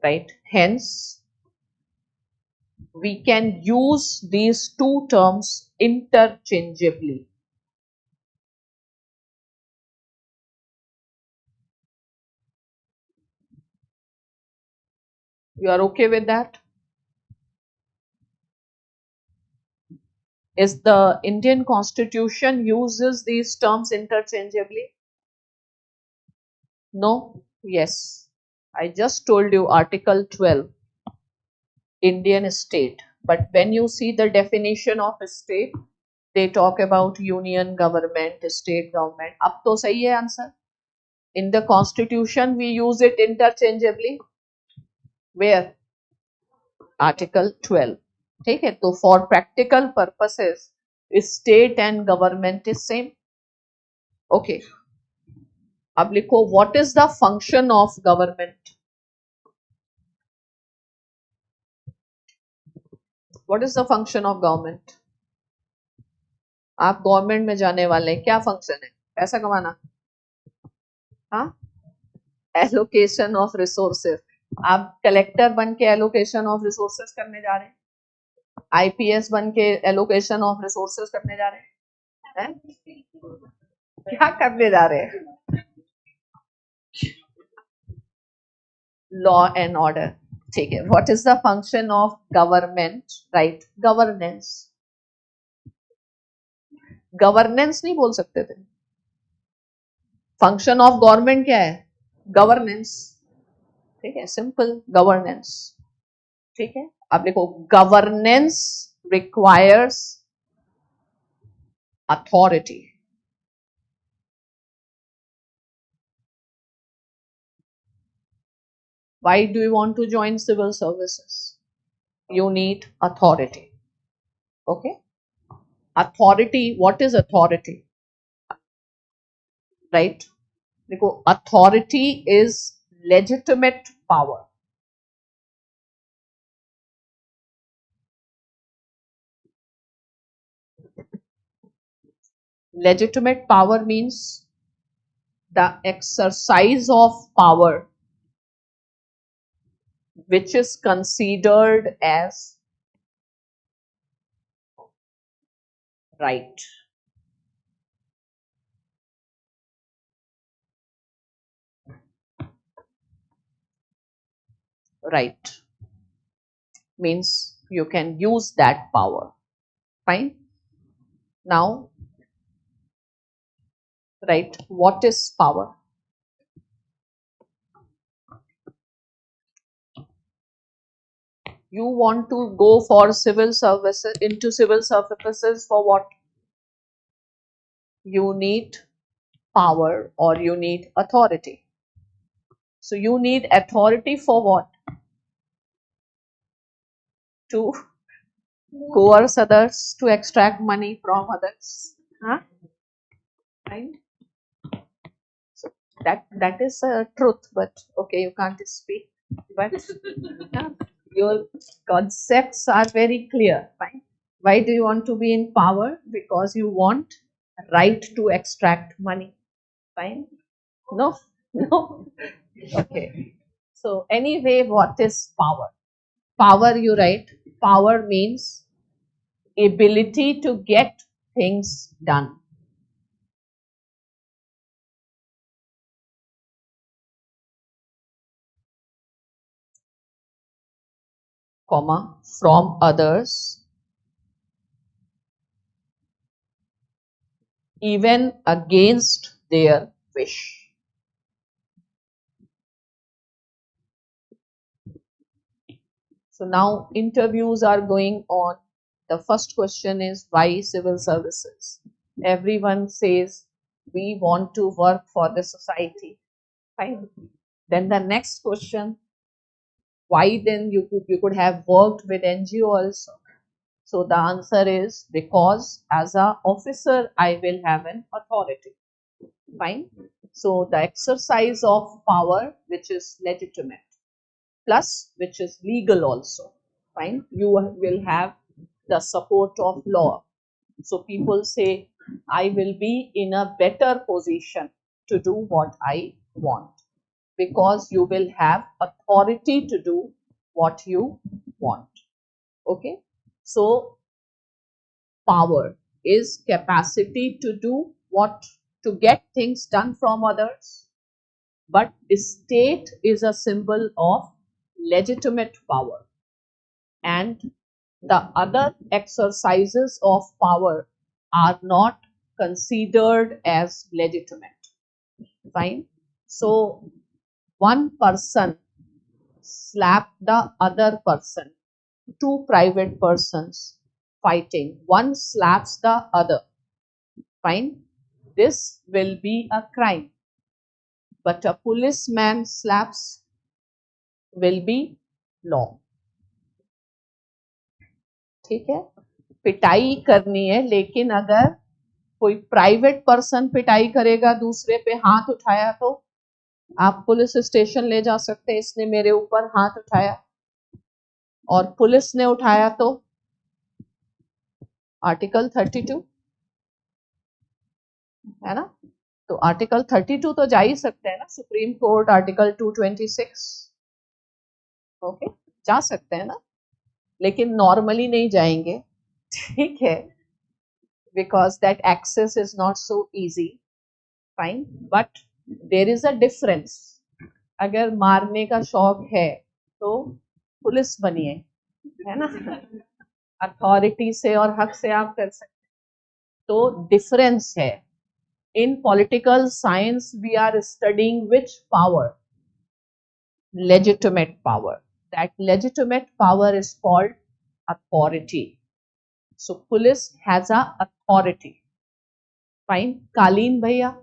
Right? Hence, we can use these two terms interchangeably. You are okay with that? Is the Indian Constitution uses these terms interchangeably? No? Yes. I just told you Article 12, Indian state. But when you see the definition of a state, they talk about union government, state government. Ab to sahi hai answer. In the Constitution, we use it interchangeably. Where? Article 12. ठीक है, तो for practical purposes, state and government is same. Okay. अब लिखो, what is the function of government? What is the function of government? आप government में जाने वाले हैं, क्या फंक्शन है? पैसा कमाना? हाँ, एलोकेशन ऑफ रिसोर्सेज. आप कलेक्टर बन के एलोकेशन ऑफ रिसोर्सेज करने जा रहे हैं, आईपीएस बन के एलोकेशन ऑफ रिसोर्सेज करने जा रहे हैं, क्या करने जा रहे हैं? Law and order. ठीक है. What is the function of government? Right, governance. Governance नहीं बोल सकते थे. फंक्शन ऑफ गवर्नमेंट क्या है? गवर्नेंस. ठीक है, सिंपल, गवर्नेंस. ठीक है. अब देखो, governance requires authority. Why do you want to join civil services? You need authority. Okay. Authority. What is authority? Right. देखो, authority is legitimate power. Legitimate power means the exercise of power which is considered as right. Right means you can use that power. Fine. Now, right, what is power? You want to go for civil services, into civil services for what? You need power or you need authority. So you need authority for what? To coerce others, to extract money from others. Huh? Right? So that is a truth, but okay, you can't speak. But yeah, your concepts are very clear. Fine. Why do you want to be in power? Because you want right to extract money. Fine. No, no. Okay. So anyway, what is power? Power, you write. Power means ability to get things done. Comma, from others even against their wish. So now interviews are going on. The first question is, why civil services? Everyone says we want to work for the society. Fine. Then the next question, why then you could have worked with NGO also? So the answer is, because as a officer I will have an authority. Fine. So the exercise of power which is legitimate, plus which is legal also. Fine. You will have the support of law. So people say, I will be in a better position to do what I want, because you will have authority to do what you want. Okay. So power is capacity to do what, to get things done from others, but state is a symbol of legitimate power, and the other exercises of power are not considered as legitimate. Fine. So one person slapped the other person, two private persons fighting, one slaps the other. Fine. This will be a crime, but a policeman slaps will be law. ठीक है, पिटाई करनी है, लेकिन अगर कोई private person पिटाई करेगा, दूसरे पे हाथ उठाया, तो आप पुलिस स्टेशन ले जा सकते हैं, इसने मेरे ऊपर हाथ उठाया और पुलिस ने उठाया तो आर्टिकल 32 है ना, तो आर्टिकल 32 तो जा ही सकते हैं ना, सुप्रीम कोर्ट आर्टिकल 226 ओके जा सकते हैं ना, लेकिन नॉर्मली नहीं जाएंगे, ठीक है, because that access is not so easy. Fine, but there is a difference. अगर मारने का शौक है तो पुलिस बनिए, है ना, अथॉरिटी से और हक से आप कर सकते, तो डिफरेंस है. In political science we are studying which power? Legitimate power. That legitimate power is called authority. So police has a authority. Fine. Kaleen bhaiya,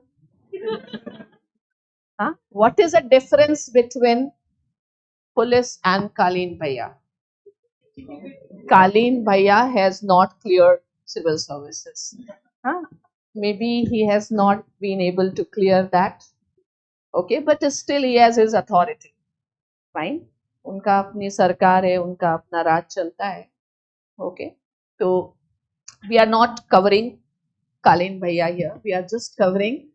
huh? What is the difference between police and Kaleen bhaiya? Kaleen bhaiya has not cleared civil services. Huh? Maybe he has not been able to clear that. Okay, but still he has his authority. Fine. उनका अपनी सरकार है, उनका अपना राज चलता है. Okay. So we are not covering Kaleen bhaiya here. We are just covering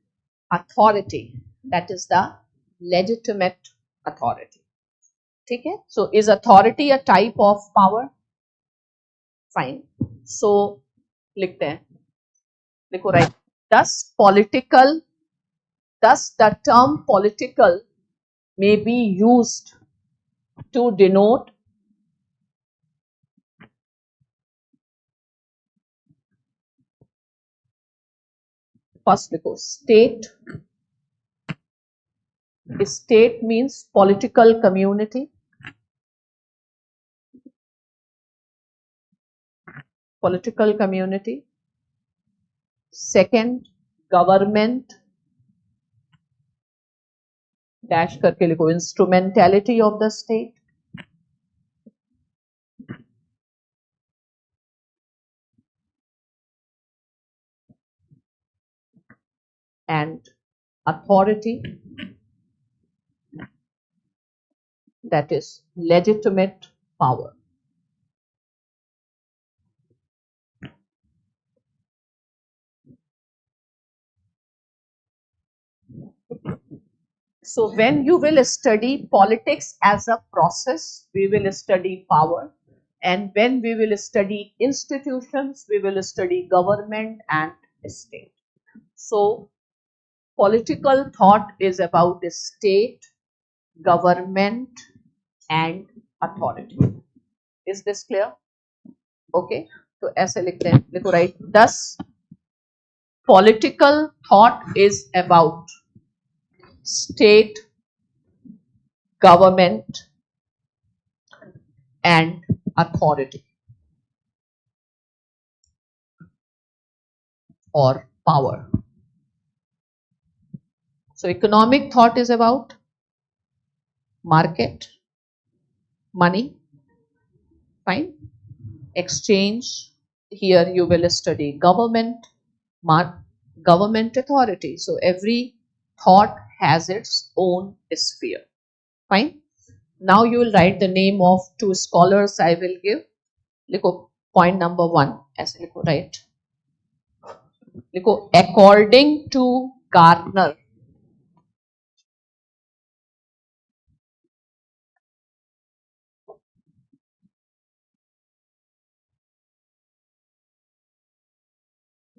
authority. That is the legitimate authority. ठीक है. So is authority a type of power? Fine. So लिखते हैं, देखो right. Thus the term political may be used to denote first देखो state. State means political community. Political community. Second, government dash करके लिखो instrumentality of the state. And authority, that is legitimate power. So when you will study politics as a process, we will study power, and when we will study institutions, we will study government and state. So political thought is about the state, government and authority. Is this clear? Okay, तो ऐसे लिखते हैं, लिखो right. Thus Political thought is about state, government, and authority or power. So economic thought is about market, money, fine, exchange. Here you will study government, government authority. So every thought has its own sphere. Fine. Now you will write the name of two scholars I will give. लिखो point number 1 ऐसे लिखो, right? लिखो according to Gardner.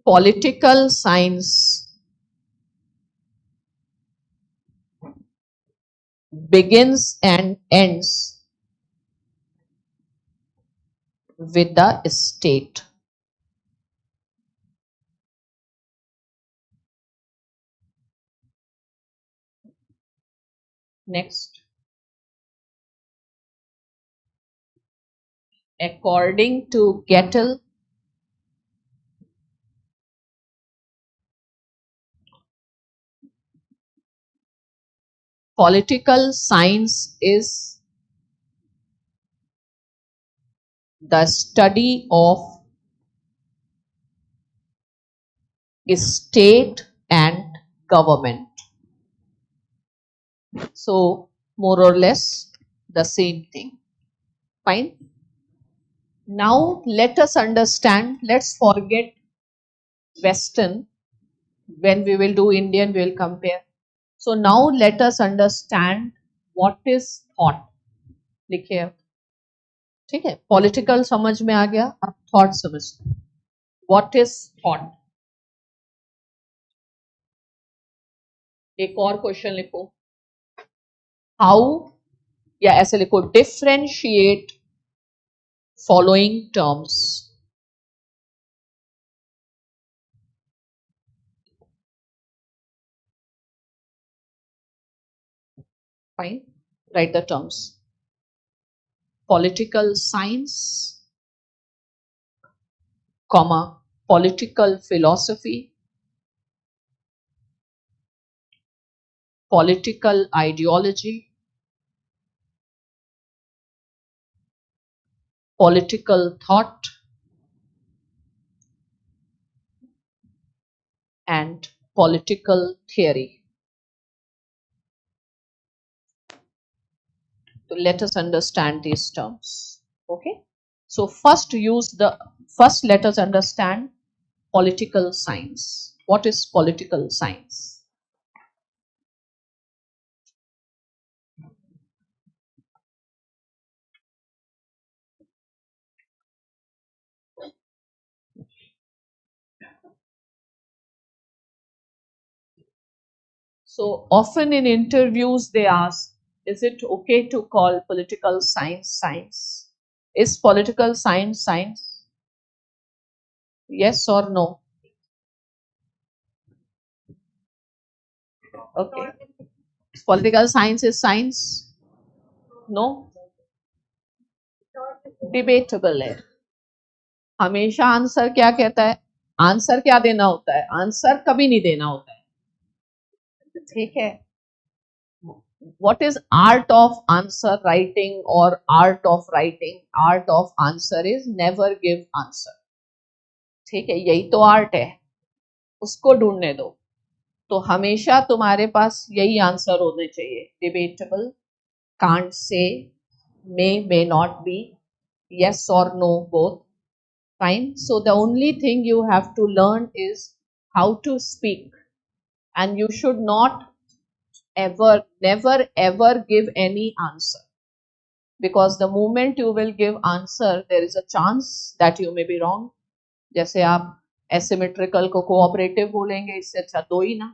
Political science begins and ends with the state. Next. According to Gettle, political science is the study of state and government. So more or less the same thing. Fine. Now let us understand, let's forget Western. When we will do Indian, we will compare. So now let us understand what is thought. लिखिए अब, ठीक है? Political समझ में आ गया, अब thought समझते हैं. What is thought? एक और क्वेश्चन लिखो. How, या ऐसे लिखो, differentiate following terms. Fine. Write the terms. Political science, comma, political philosophy, political ideology, political thought, and political theory. So let us understand these terms. Okay. So first let us understand political science. What is political science? So often in interviews they ask, is it okay to call political science science? Is political science science? Yes or no? Okay. Political science is science? No? Debatable है. हमेशा answer क्या कहता है? Answer क्या देना होता है? Answer कभी नहीं देना होता है. ठीक है. What is art of answer writing or art of writing? Art of answer is never give answer. ठीक है, यही तो आर्ट है, उसको ढूंढने दो. तो हमेशा तुम्हारे पास यही आंसर होने चाहिए. Debatable, can't say, may not be, yes or no, both. Fine. So the only thing you have to learn is how to speak, and you should not never ever give any answer, because the moment you will give answer there is a chance that you may be wrong. जैसे आप asymmetrical को cooperative बोलेंगे, इससे अच्छा दो ही ना,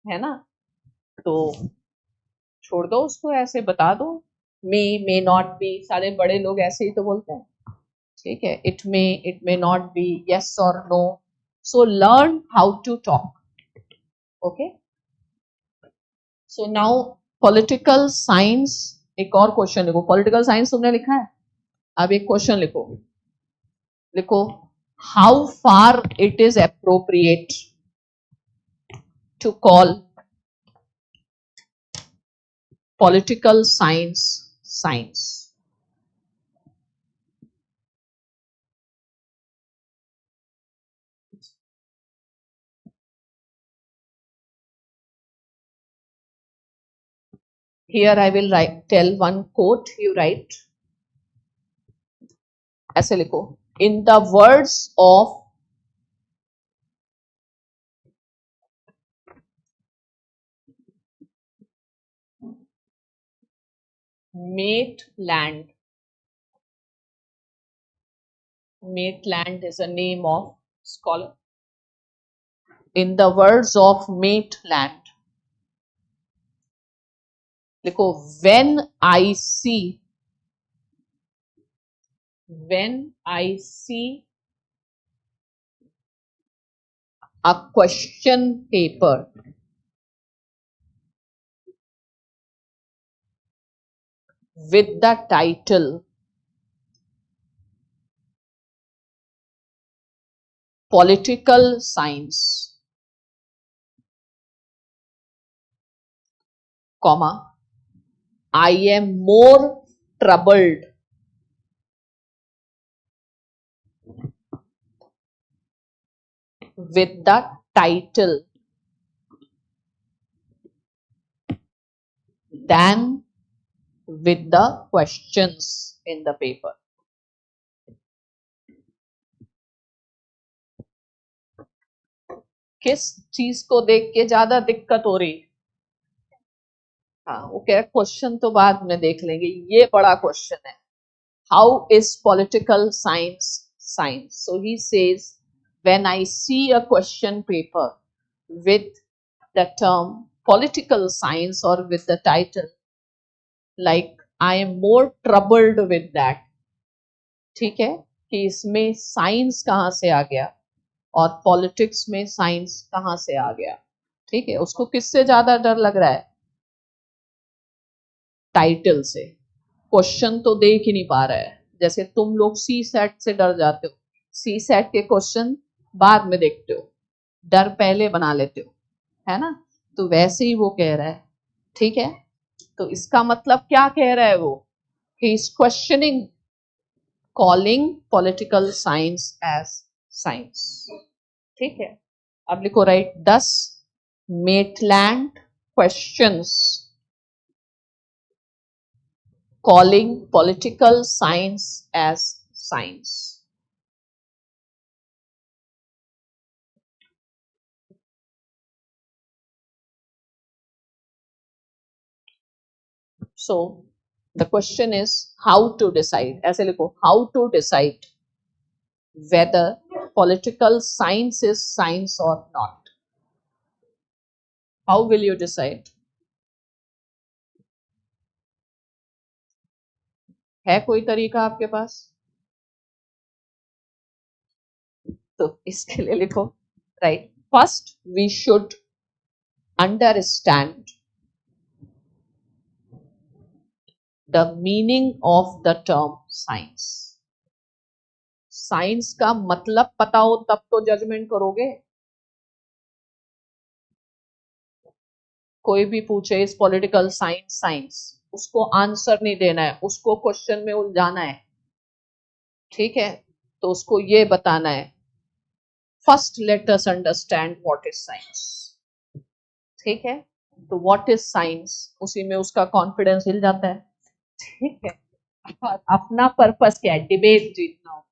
है ना? तो छोड़ दो उसको, ऐसे बता दो. may not be, सारे बड़े लोग ऐसे ही तो बोलते हैं. ठीक है. it may not be, yes or no. So learn how to talk. Okay. So now political science, एक और क्वेश्चन लिखो. पॉलिटिकल साइंस तुमने लिखा है, अब एक क्वेश्चन लिखो. लिखो, how far it is appropriate to call political science science. Here I will tell one quote, you write. ऐसे लिखो, in the words of Maitland. Maitland is a name of scholar. In the words of Maitland, लिखो, when I see a question paper with the title Political Science, comma, I am more troubled with the title than with the questions in the paper. किस चीज को देख के ज्यादा दिक्कत हो रही? हाँ, वो कह क्वेश्चन तो बाद में देख लेंगे, ये बड़ा क्वेश्चन है. How is political science science? So he says, when I see a question paper with the term political science or with the title, like I am more troubled with that. ठीक है कि इसमें science कहाँ से आ गया और politics में science कहाँ से आ गया. ठीक है, उसको किससे ज्यादा डर लग रहा है? टाइटल से. क्वेश्चन तो देख ही नहीं पा रहा है. जैसे तुम लोग सी सेट से डर जाते हो, सी सेट के क्वेश्चन बाद में देखते हो, डर पहले बना लेते हो, है ना? तो वैसे ही वो कह रहा है. ठीक है, तो इसका मतलब क्या कह रहा है वो? He is questioning calling political science as science. ठीक है, अब लिखो, right, thus Maitland questions calling political science as science. So the question is how to decide. ऐसे लिखो, how to decide whether political science is science or not. How will you decide? है कोई तरीका आपके पास? तो इसके लिए लिखो, right, first we should understand the meaning of the term science. Science का मतलब पता हो तब तो जजमेंट करोगे. कोई भी पूछे इस पॉलिटिकल साइंस साइंस, उसको आंसर नहीं देना है, उसको क्वेश्चन में उलझाना है. ठीक है, तो उसको ये बताना है, first let us understand what is science. ठीक है, तो व्हाट इज साइंस, उसी में उसका कॉन्फिडेंस हिल जाता है. ठीक है, अपना पर्पस क्या है? डिबेट जीतना होता है.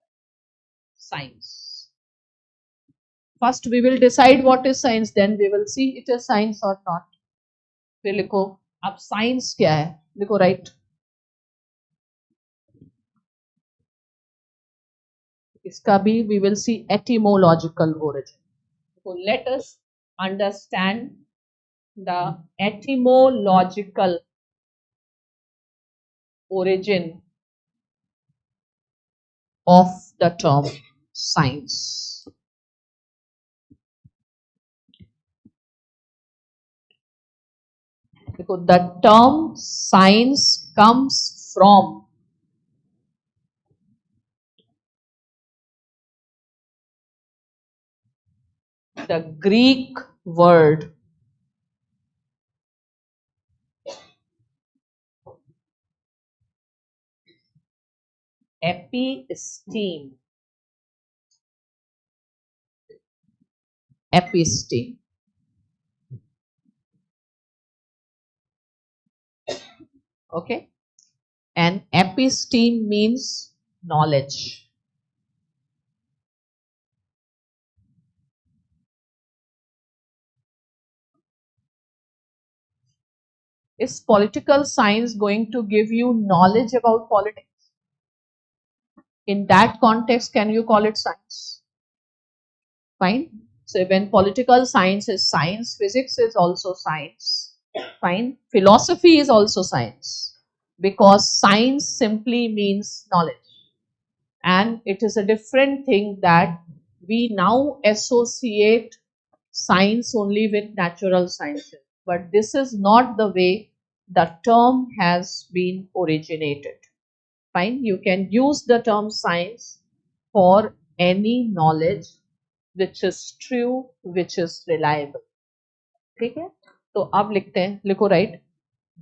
Science, first we will decide what is science, then we will see it is science or not. फिर लिखो, अब साइंस क्या है? लिखो, राइट, इसका भी we will see etymological origin. So let us understand the etymological origin of the term science. because the term science comes from the Greek word episteme. Episteme. Okay. And episteme means knowledge. Is political science going to give you knowledge about politics? In that context, can you call it science? Fine. So when political science is science, physics is also science. Fine. Philosophy is also science because science simply means knowledge. And it is a different thing that we now associate science only with natural sciences. But this is not the way the term has been originated. Fine. You can use the term science for any knowledge which is true, which is reliable. ठीक है? तो अब लिखते हैं, लिखो right.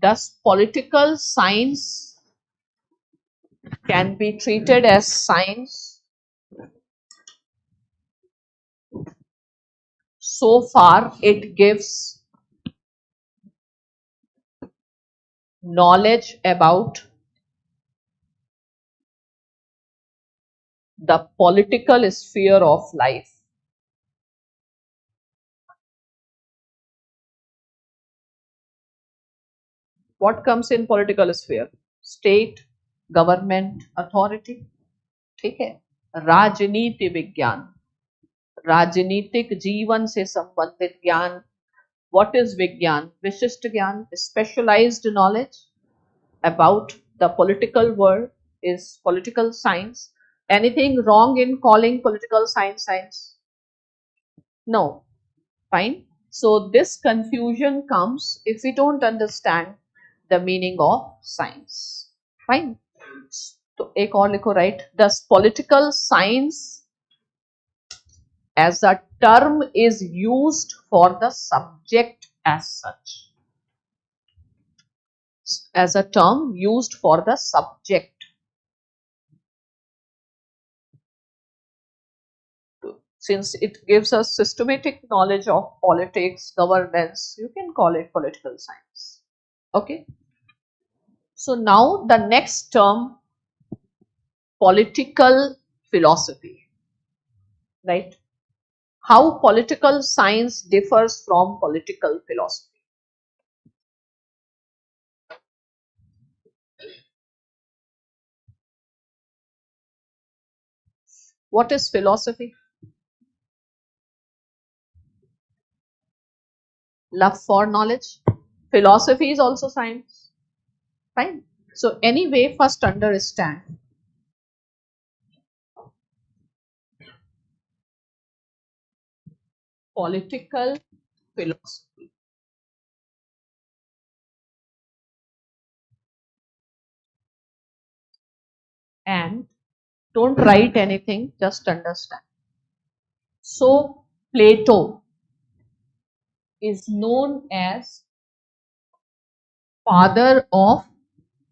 Thus, political science can be treated as science so far it gives knowledge about the political sphere of life. What comes in political sphere? State, government, authority. ठीक है? राजनीति विज्ञान, राजनीतिक जीवन से संबंधित ज्ञान. What is Vigyan? विशिष्ट ज्ञान, specialized knowledge about the political world is political science. Anything wrong in calling political science science? No. Fine. So this confusion comes if we don't understand the meaning of science. Fine. So एक और लिखो, right? Thus political science as a term is used for the subject as such. As a term used for the subject. Since it gives us systematic knowledge of politics, governance, you can call it political science. Okay. So now the next term, political philosophy, right? How political science differs from political philosophy. What is philosophy? Love for knowledge. Philosophy is also science. Fine. So anyway, first understand political philosophy. And don't write anything, just understand. So Plato is known as father of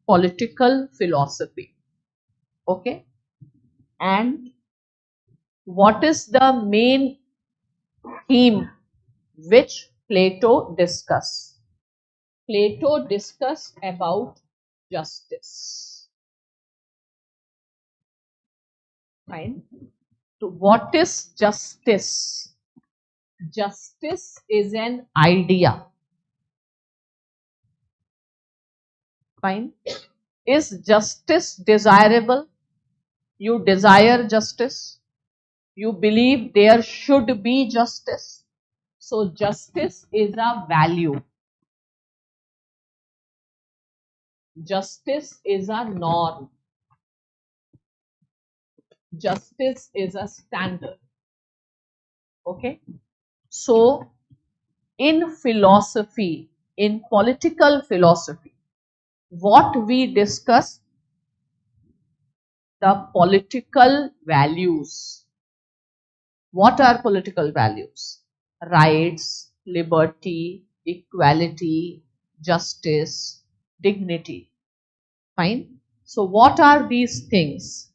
political philosophy. Okay. And what is the main theme which Plato discussed? Plato discussed about justice. Fine. So what is justice? Justice is an idea. Fine. Is justice desirable? You desire justice. You believe there should be justice. So justice is a value. Justice is a norm. Justice is a standard. Okay. So in philosophy, in political philosophy, what we discuss, the political values. What are political values? Rights, liberty, equality, justice, dignity. Fine. So what are these things?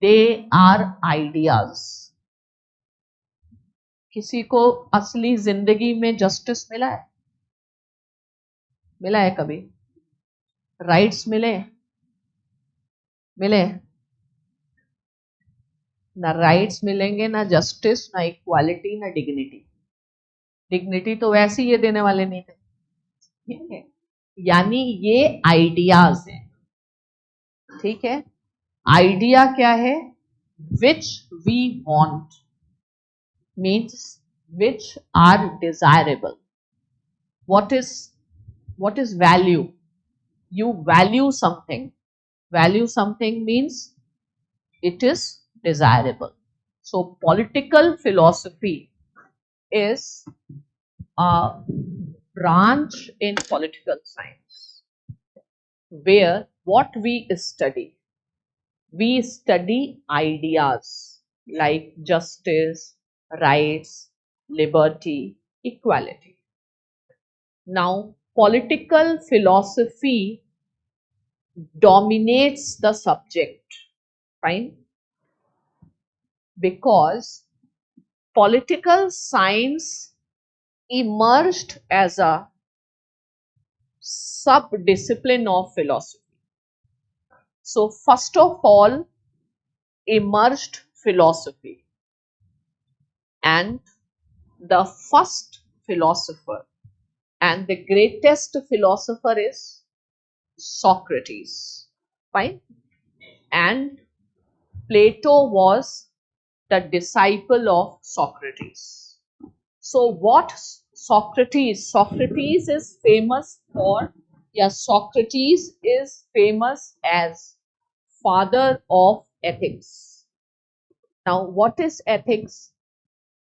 They are ideas. किसी को असली जिंदगी में justice मिला है? मिला है कभी? राइट्स मिले? मिले? ना राइट्स मिलेंगे, ना जस्टिस, ना इक्वालिटी, ना डिग्निटी. डिग्निटी तो वैसे ही ये देने वाले नहीं थे. ठीक है, यानी ये आइडियाज हैं. ठीक है, आइडिया क्या है? Which we want, means which are desirable. what is value? You value something. Value something means it is desirable. So political philosophy is a branch in political science where what we study ideas like justice, rights, liberty, equality. Now political philosophy dominates the subject. Fine, because political science emerged as a sub-discipline of philosophy. So first of all emerged philosophy, and the first philosopher and the greatest philosopher is Socrates. Fine. And Plato was the disciple of Socrates. So what Socrates is famous for, Socrates is famous as father of ethics. Now what is ethics?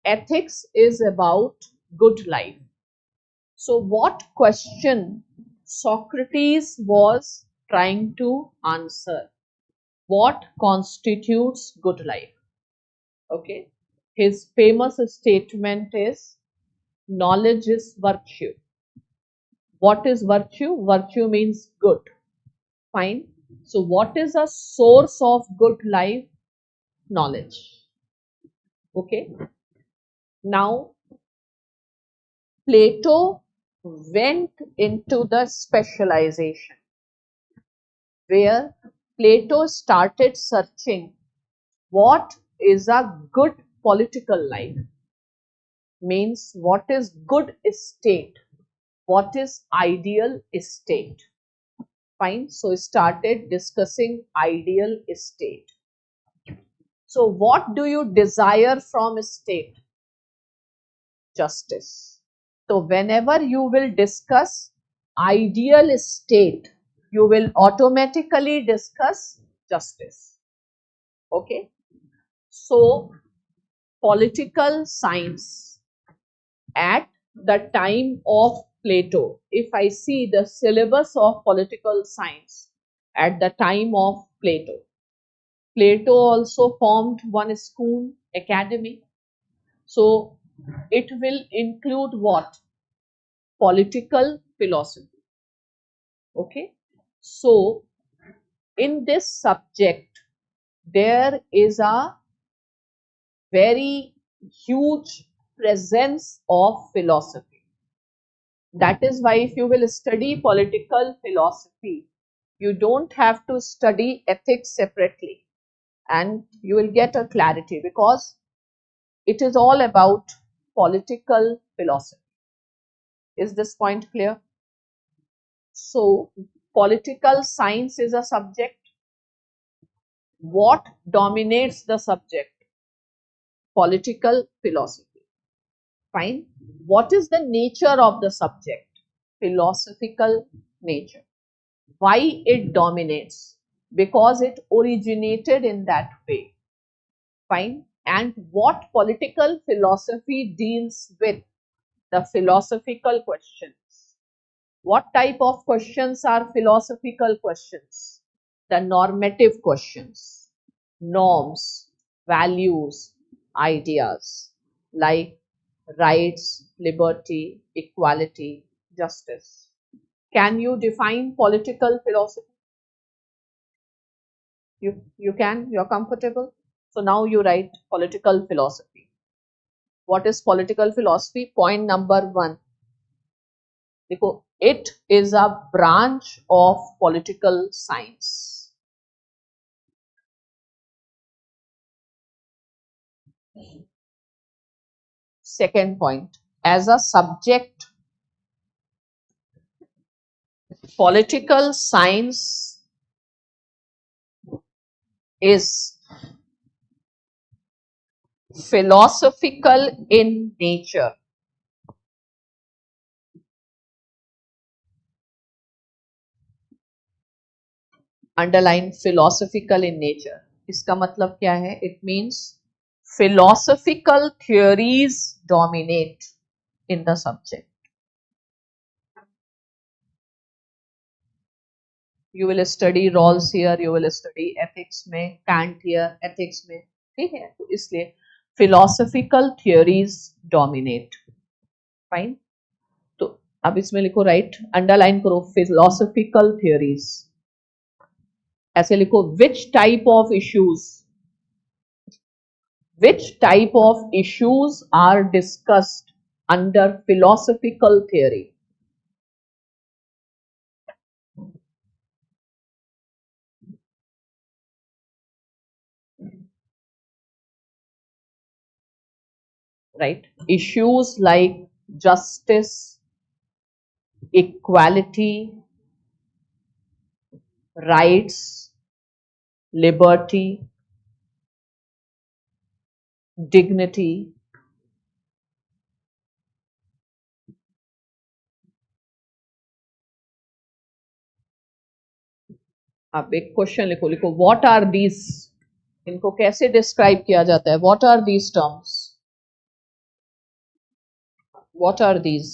Ethics is about good life. So what question Socrates was trying to answer? What constitutes good life? Okay, his famous statement is, knowledge is virtue. What is virtue? Virtue means good. Fine. So what is a source of good life? Knowledge. Okay. Now Plato went into the specialization where Plato started searching what is a good political life, means what is good state, what is ideal state. Fine. So started discussing ideal state. So what do you desire from state? Justice. So whenever you will discuss ideal state, you will automatically discuss justice. Okay. So political science at the time of Plato, if I see the syllabus of political science at the time of Plato, Plato also formed one school, academy. So it will include what? Political philosophy. Okay. So in this subject there is a very huge presence of philosophy. That is why if you will study political philosophy, you don't have to study ethics separately, and you will get a clarity, because it is all about political philosophy. Is this point clear? So political science is a subject. What dominates the subject? Political philosophy. Fine. What is the nature of the subject? Philosophical nature. Why it dominates? Because it originated in that way. Fine. And what political philosophy deals with? The philosophical questions. What type of questions are philosophical questions? The normative questions, norms, values, ideas like rights, liberty, equality, justice. Can you define political philosophy? You can, you're comfortable. So now you write political philosophy. What is political philosophy? Point number 1. It is a branch of political science. Second point, as a subject, political science is philosophical in nature. Underline philosophical in nature. इसका मतलब क्या है? It means philosophical theories dominate in the subject. You will study Rawls here, you will study ethics में, Kant here, ethics में, ठीक है? तो इसलिए philosophical theories dominate. Fine. तो अब इसमें लिखो राइट, अंडरलाइन करो philosophical theories. ऐसे लिखो which type of issues are discussed under philosophical theory. Right, issues like justice, equality, rights, liberty, dignity. आप एक क्वेश्चन लिखो, व्हाट आर दीज, इनको कैसे डिस्क्राइब किया जाता है? What are these terms? What are these?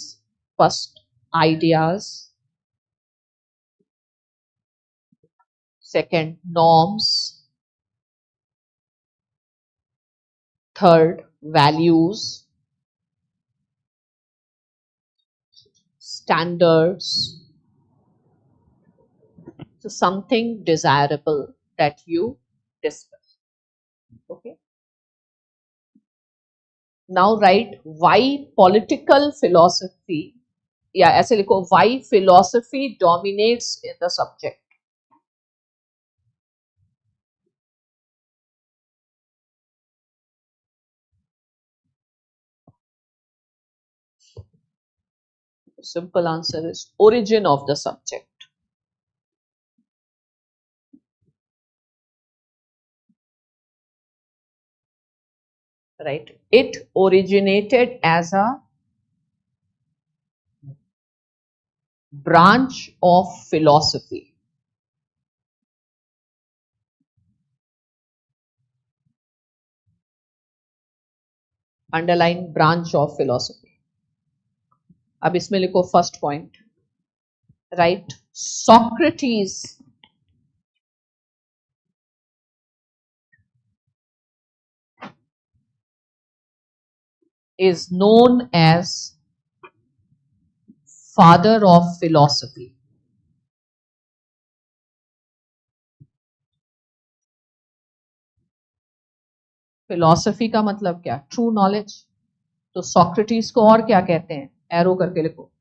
First, ideas. Second, norms. Third, values. Standards. So something desirable that you discuss. Okay. Now write why political philosophy. Yeah, ऐसे लिखो why philosophy dominates in the subject. The simple answer is origin of the subject. Right, it originated as a branch of philosophy. Underline branch of philosophy. अब इसमें लिखो first point, right, Socrates is known as father of philosophy. Philosophy का मतलब क्या? True knowledge. तो Socrates को और क्या कहते हैं? एरो करके लिखो,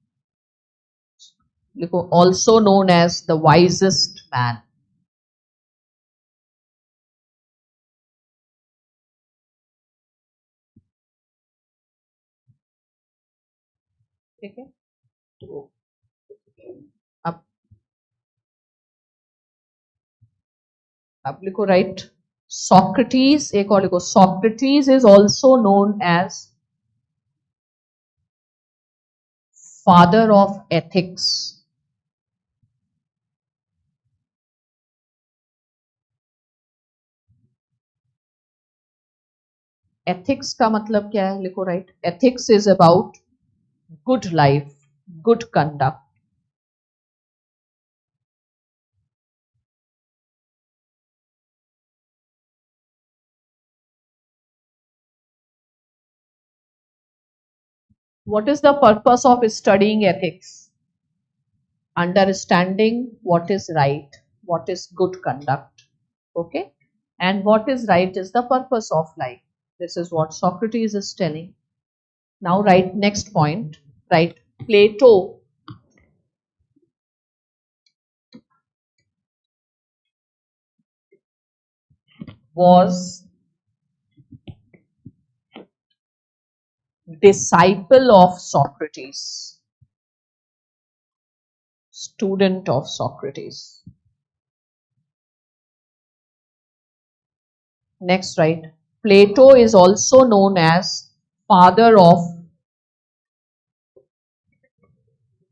also known as the wisest man. ठीक है, तो अब लिखो राइट, सॉक्रेटिस. एक और लिखो, Socrates is also known as father of ethics. Ethics का मतलब क्या है? लिखो right, ethics is about good life, good conduct, What is the purpose of studying ethics? Understanding what is right, what is good conduct. Okay? And what is right is the purpose of life. This is what Socrates is telling. Now, write next point. Write Plato was disciple of Socrates, student of Socrates. Next, right. Plato is also known as father of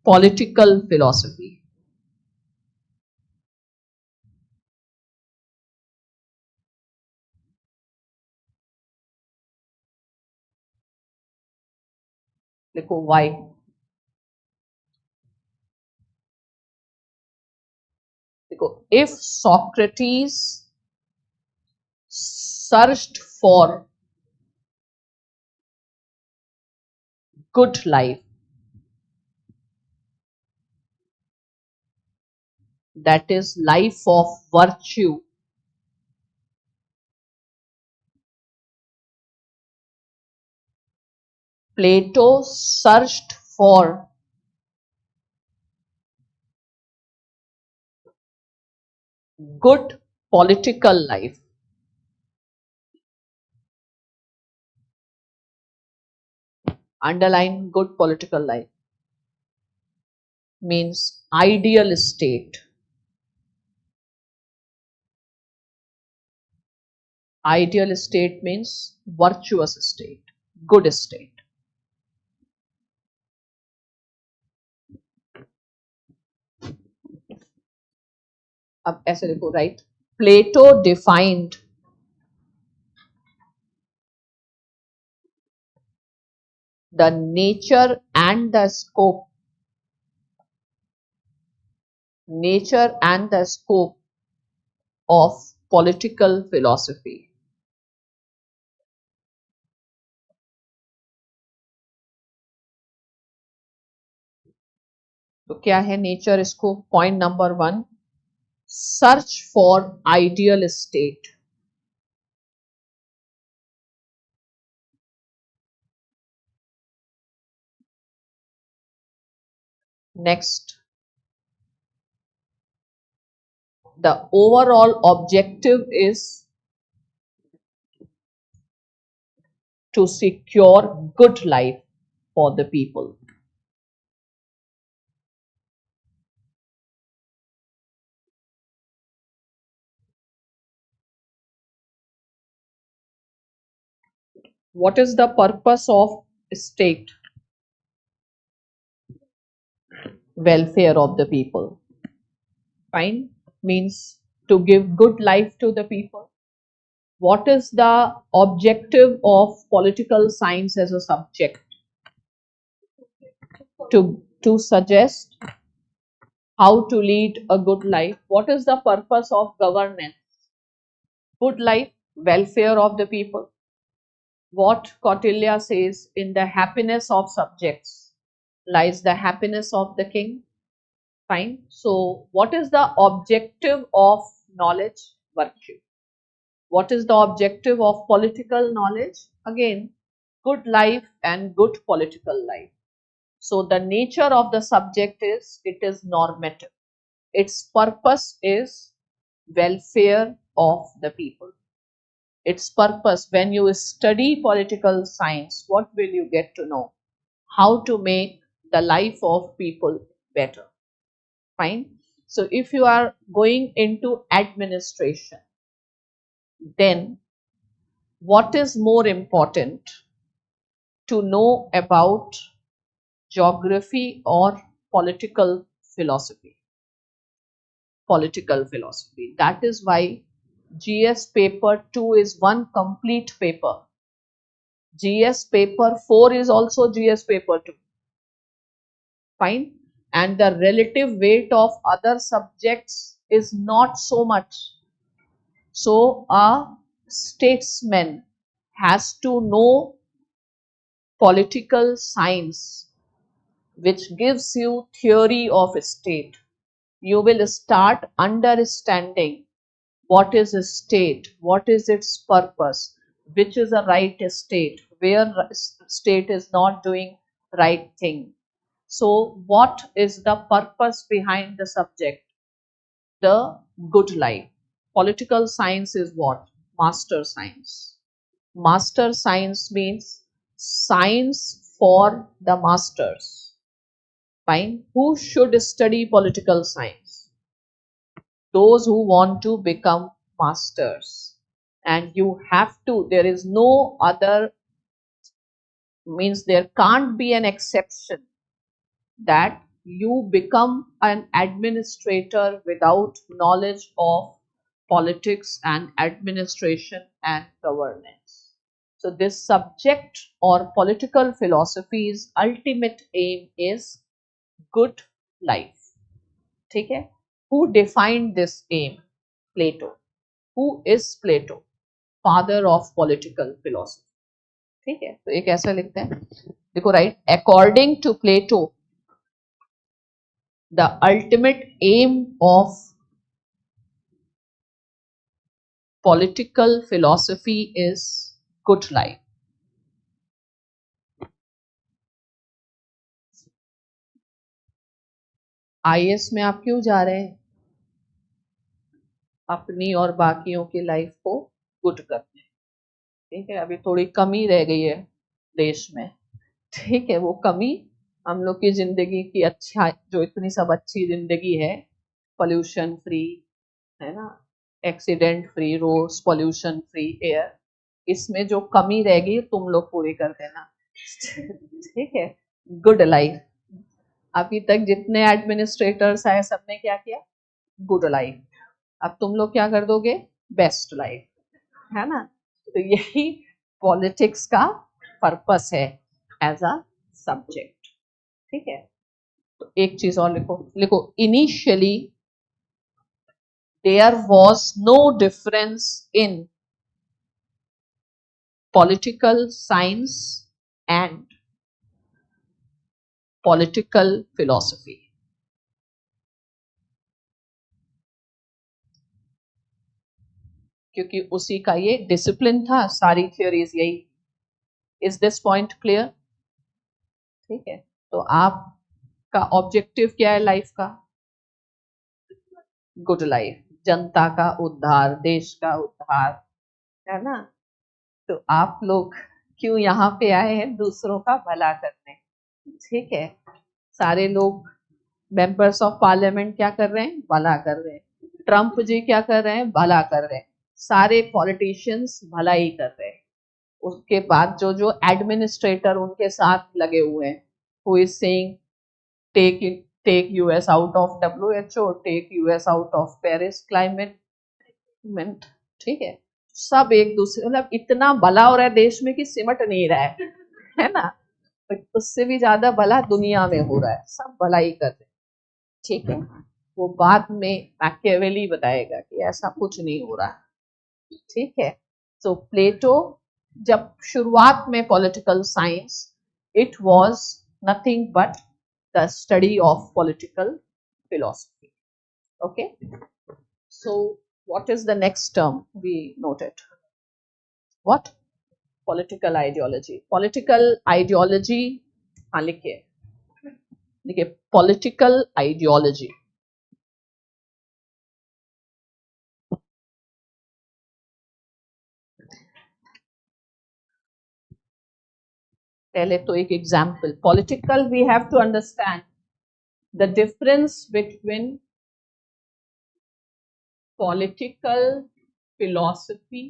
political philosophy. लिखो why? देखो, if Socrates searched for good life, that is life of virtue, Plato searched for good political life. Underline good political life. Means ideal state. Ideal state means virtuous state, good state. अब ऐसे देखो, right? Plato defined the nature and the scope of political philosophy. तो क्या है nature? इसको point number 1, search for ideal state. Next, the overall objective is to secure good life for the people. What is the purpose of state? Welfare of the people. Fine. Means to give good life to the people. What is the objective of political science as a subject? To suggest how to lead a good life. What is the purpose of governance? Good life, welfare of the people. What Kautilya says, in the happiness of subjects lies the happiness of the king. Fine. So, what is the objective of knowledge? Virtue. What is the objective of political knowledge? Again, good life and good political life. So, the nature of the subject is, it is normative. Its purpose is welfare of the people. Its purpose, when you study political science, what will you get to know? How to make the life of people better. Fine. So, if you are going into administration, then what is more important to know about geography or political philosophy? Political philosophy. That is why GS paper 2 is one complete paper. GS paper 4 is also GS paper 2. Fine. And the relative weight of other subjects is not so much. So a statesman has to know political science, which gives you theory of state, you will start understanding what is a state, what is its purpose, which is a right state, where state is not doing right thing. So what is the purpose behind the subject? The good life. Political science is what? Master science. Master science means science for the masters. Fine. Who should study political science? Those who want to become masters. And you have to, there is no other, means there can't be an exception that you become an administrator without knowledge of politics and administration and governance. So this subject or political philosophy's ultimate aim is good life. ठीक है? Who defined this aim? Plato. Who is Plato? Father of political philosophy. ठीक है? तो एक ऐसा लिखते हैं, देखो right, according to Plato the ultimate aim of political philosophy is good life. IAS में आप क्यों जा रहे हैं? अपनी और बाकियों की लाइफ को गुड करने, ठीक है? अभी थोड़ी कमी रह गई है देश में, ठीक है? वो कमी हम लोग की जिंदगी की अच्छा, जो इतनी सब अच्छी जिंदगी है, पोल्यूशन फ्री है ना, accident free roads, pollution free air, इसमें जो कमी रह गई तुम लोग पूरी कर देना, ठीक है? Good life. अभी तक जितने एडमिनिस्ट्रेटर्स आए सबने क्या किया? Good life. अब तुम लोग क्या कर दोगे? बेस्ट लाइफ, है ना? तो यही पॉलिटिक्स का पर्पस है एज अ सब्जेक्ट, ठीक है? तो एक चीज और लिखो, लिखो initially there was no difference in political science and political philosophy. क्योंकि उसी का ये डिसिप्लिन था, सारी थ्योरीज यही। Is this point clear? ठीक है, तो आपका ऑब्जेक्टिव क्या है लाइफ का? गुड लाइफ, जनता का उद्धार, देश का उद्धार, है ना? तो आप लोग क्यों यहाँ पे आए हैं? दूसरों का भला करने, ठीक है? सारे लोग मेंबर्स ऑफ पार्लियामेंट क्या कर रहे हैं? भला कर रहे हैं। ट्रम्प जी क्या कर रहे हैं? भला कर रहे हैं। सारे पॉलिटिशियंस भला ही कर रहे हैं। उसके बाद जो जो एडमिनिस्ट्रेटर उनके साथ लगे हुए हैं, who is saying take US out of WHO, take US out of Paris climate, ठीक है? सब एक दूसरे, मतलब इतना भला हो रहा है देश में कि सिमट नहीं रहा है ना? उससे भी ज्यादा भला दुनिया में हो रहा है, सब भला ही कर रहे हैं, ठीक है? वो बाद में मैकियावेली बताएगा कि ऐसा कुछ नहीं हो रहा, ठीक है? तो प्लेटो जब शुरुआत में political science, it was nothing but the study of political philosophy. Okay, so what is the next term we noted? What? Political ideology. Political ideology, हाँ लिखिए, देखिए political ideology। पहले तो एक example, political, we have to understand the difference between political philosophy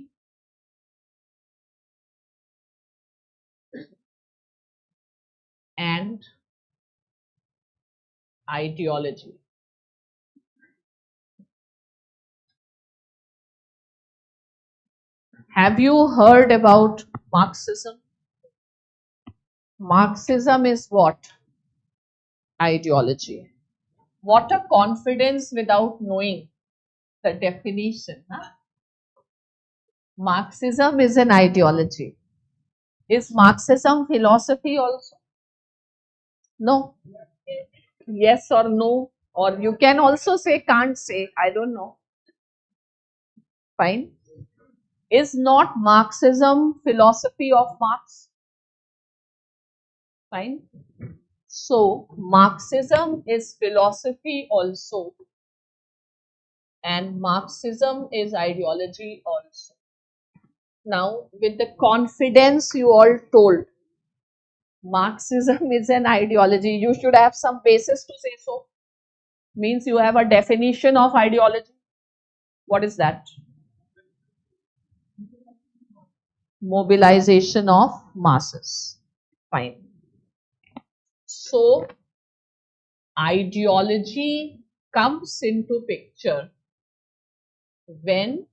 and ideology. Have you heard about Marxism? Marxism is what? Ideology. What a confidence without knowing the definition. Huh? Marxism is an ideology. Is Marxism philosophy also? No. Yes or no? Or you can also say can't say. I don't know. Fine. Is not Marxism philosophy of Marx? Fine. So Marxism is philosophy also, and Marxism is ideology also. Now, with the confidence you all told, Marxism is an ideology, you should have some basis to say so. Means you have a definition of ideology. What is that? Mobilization of masses. Fine. So, ideology comes into picture when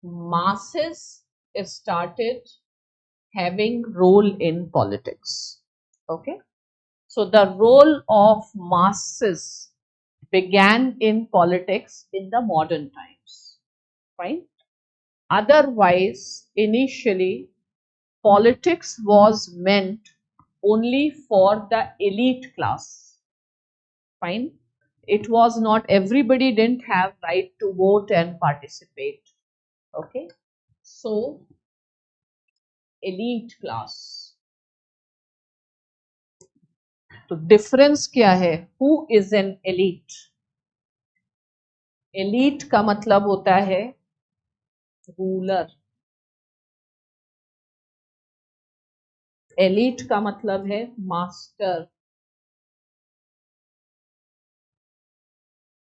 masses started having role in politics. Okay. So the role of masses began in politics in the modern times. Fine. Otherwise, initially, politics was meant only for the elite class. Fine. It was not, everybody didn't have right to vote and participate. Okay. So, elite class. तो difference क्या है? Who is an elite? Elite का मतलब होता है ruler. Elite का मतलब है मास्टर.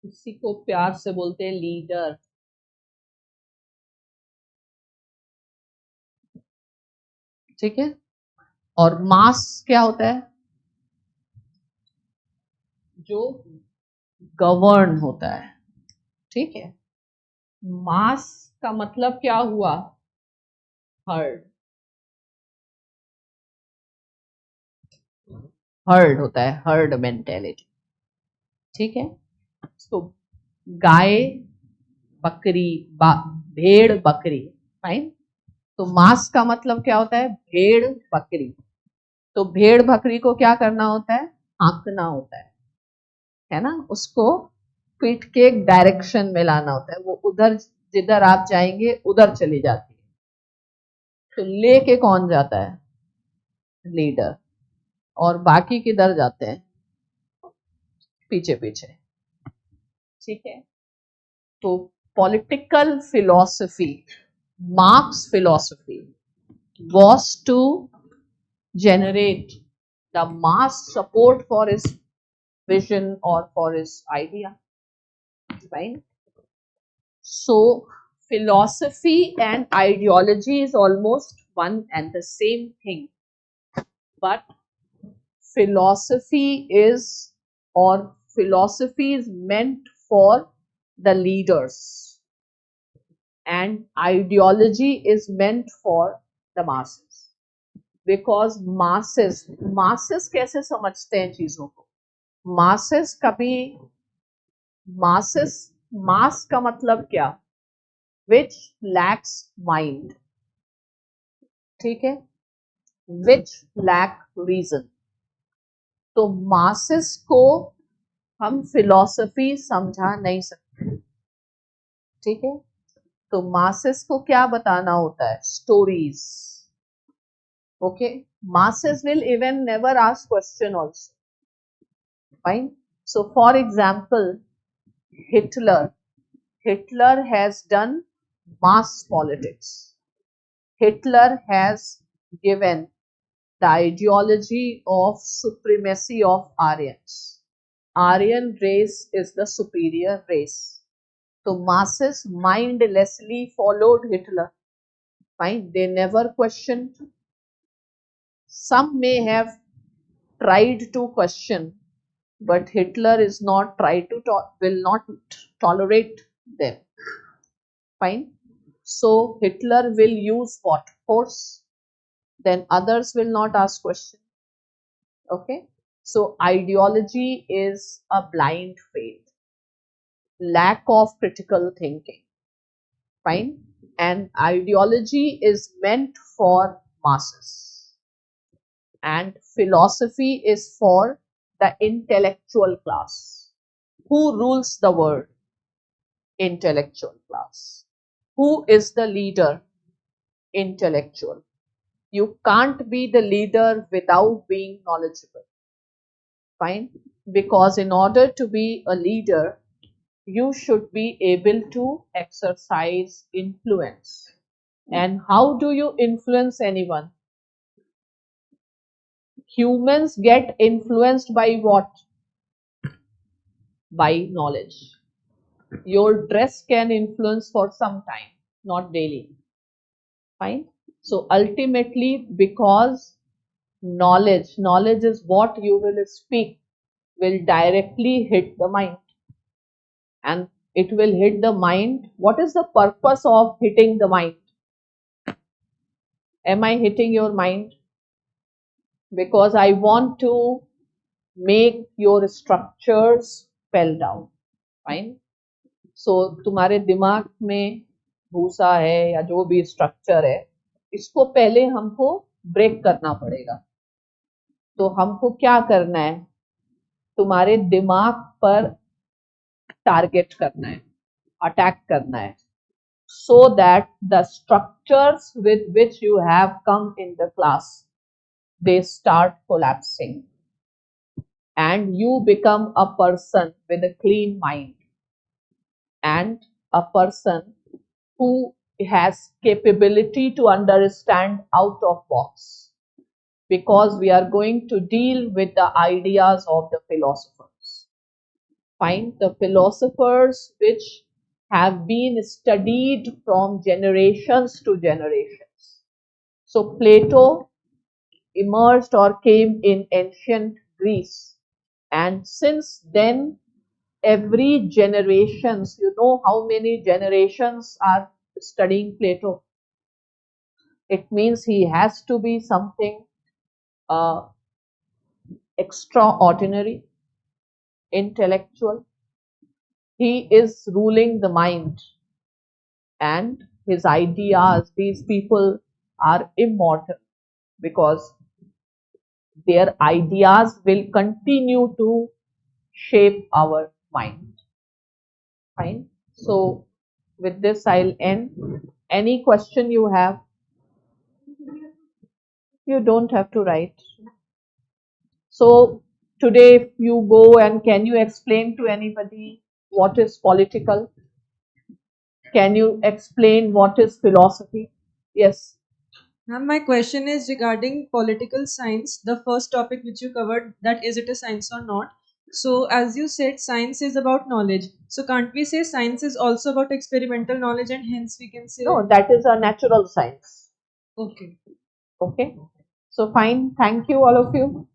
इसी को प्यार से बोलते हैं लीडर. ठीक है. और मास क्या होता है? जो गवर्न होता है. ठीक है. मास का मतलब क्या हुआ? हर्ड. हर्ड होता है, हर्ड मेंटेलिटी. ठीक है. तो गाय बकरी भेड़ बकरी. फाइन. तो मास का मतलब क्या होता है? भेड़ बकरी. तो भेड़ बकरी को क्या करना होता है? हाँकना होता है ना. उसको पीठ के एक डायरेक्शन में लाना होता है. वो उधर जिधर आप जाएंगे उधर चली जाती है. तो लेके कौन जाता है? लीडर. और बाकी किधर जाते हैं? पीछे पीछे. ठीक है. तो political philosophy, marks philosophy was to generate the mass support for his vision or for his idea. Right? So, philosophy and ideology is almost one and the same thing. But philosophy is, or philosophy is meant for the leaders, and ideology is meant for the masses. Because masses कैसे समझते हैं चीजों को? masses कभी, masses, mass का मतलब क्या? which lacks mind. ठीक है. which lack reason. तो masses को हम फिलॉसफी समझा नहीं सकते. ठीक है. तो masses को क्या बताना होता है? Stories. Okay, masses will even never ask question also. Fine. So for example, Hitler has done mass politics. Hitler has given the ideology of supremacy of Aryans. Aryan race is the superior race. So masses mindlessly followed Hitler. Fine. They never questioned. Some may have tried to question, but Hitler is not tried to will not tolerate them. Fine. So Hitler will use what? Force. Then others will not ask question. Okay. So ideology is a blind faith, lack of critical thinking. Fine. And ideology is meant for masses. And philosophy is for the intellectual class. Who rules the world? Intellectual class. Who is the leader? Intellectual. You can't be the leader without being knowledgeable. Fine? Because in order to be a leader, you should be able to exercise influence. And how do you influence anyone? Humans get influenced by what? By knowledge. Your dress can influence for some time, not daily. Fine? So ultimately, because knowledge is what you will speak, will directly hit the mind. And it will hit the mind. What is the purpose of hitting the mind? Am I hitting your mind? Because I want to make your structures fell down. Fine? So तुम्हारे दिमाग में भूसा है या जो भी structure है, इसको पहले हमको ब्रेक करना पड़ेगा. तो हमको क्या करना है? तुम्हारे दिमाग पर टारगेट करना है, अटैक करना है, so that the structures with which you have come in the class, they start collapsing and you become a person with a clean mind and a person who has capability to understand out of box, because we are going to deal with the ideas of the philosophers. Find the philosophers which have been studied from generations to generations. So Plato emerged or came in ancient Greece, and since then every generations, you know how many generations are studying Plato? It means he has to be something extraordinary, intellectual. He is ruling the mind and his ideas, these people are immortal because their ideas will continue to shape our mind. Fine. So with this I'll end. Any question you have? You don't have to write. So today if you go and can you explain to anybody what is political? Can you explain what is philosophy? Yes. Ma'am, my question is regarding political science, the first topic which you covered, that is it a science or not? So as you said, science is about knowledge. So can't we say science is also about experimental knowledge, and hence we can say... No, that is a natural science. Okay. Okay. So fine. Thank you all of you.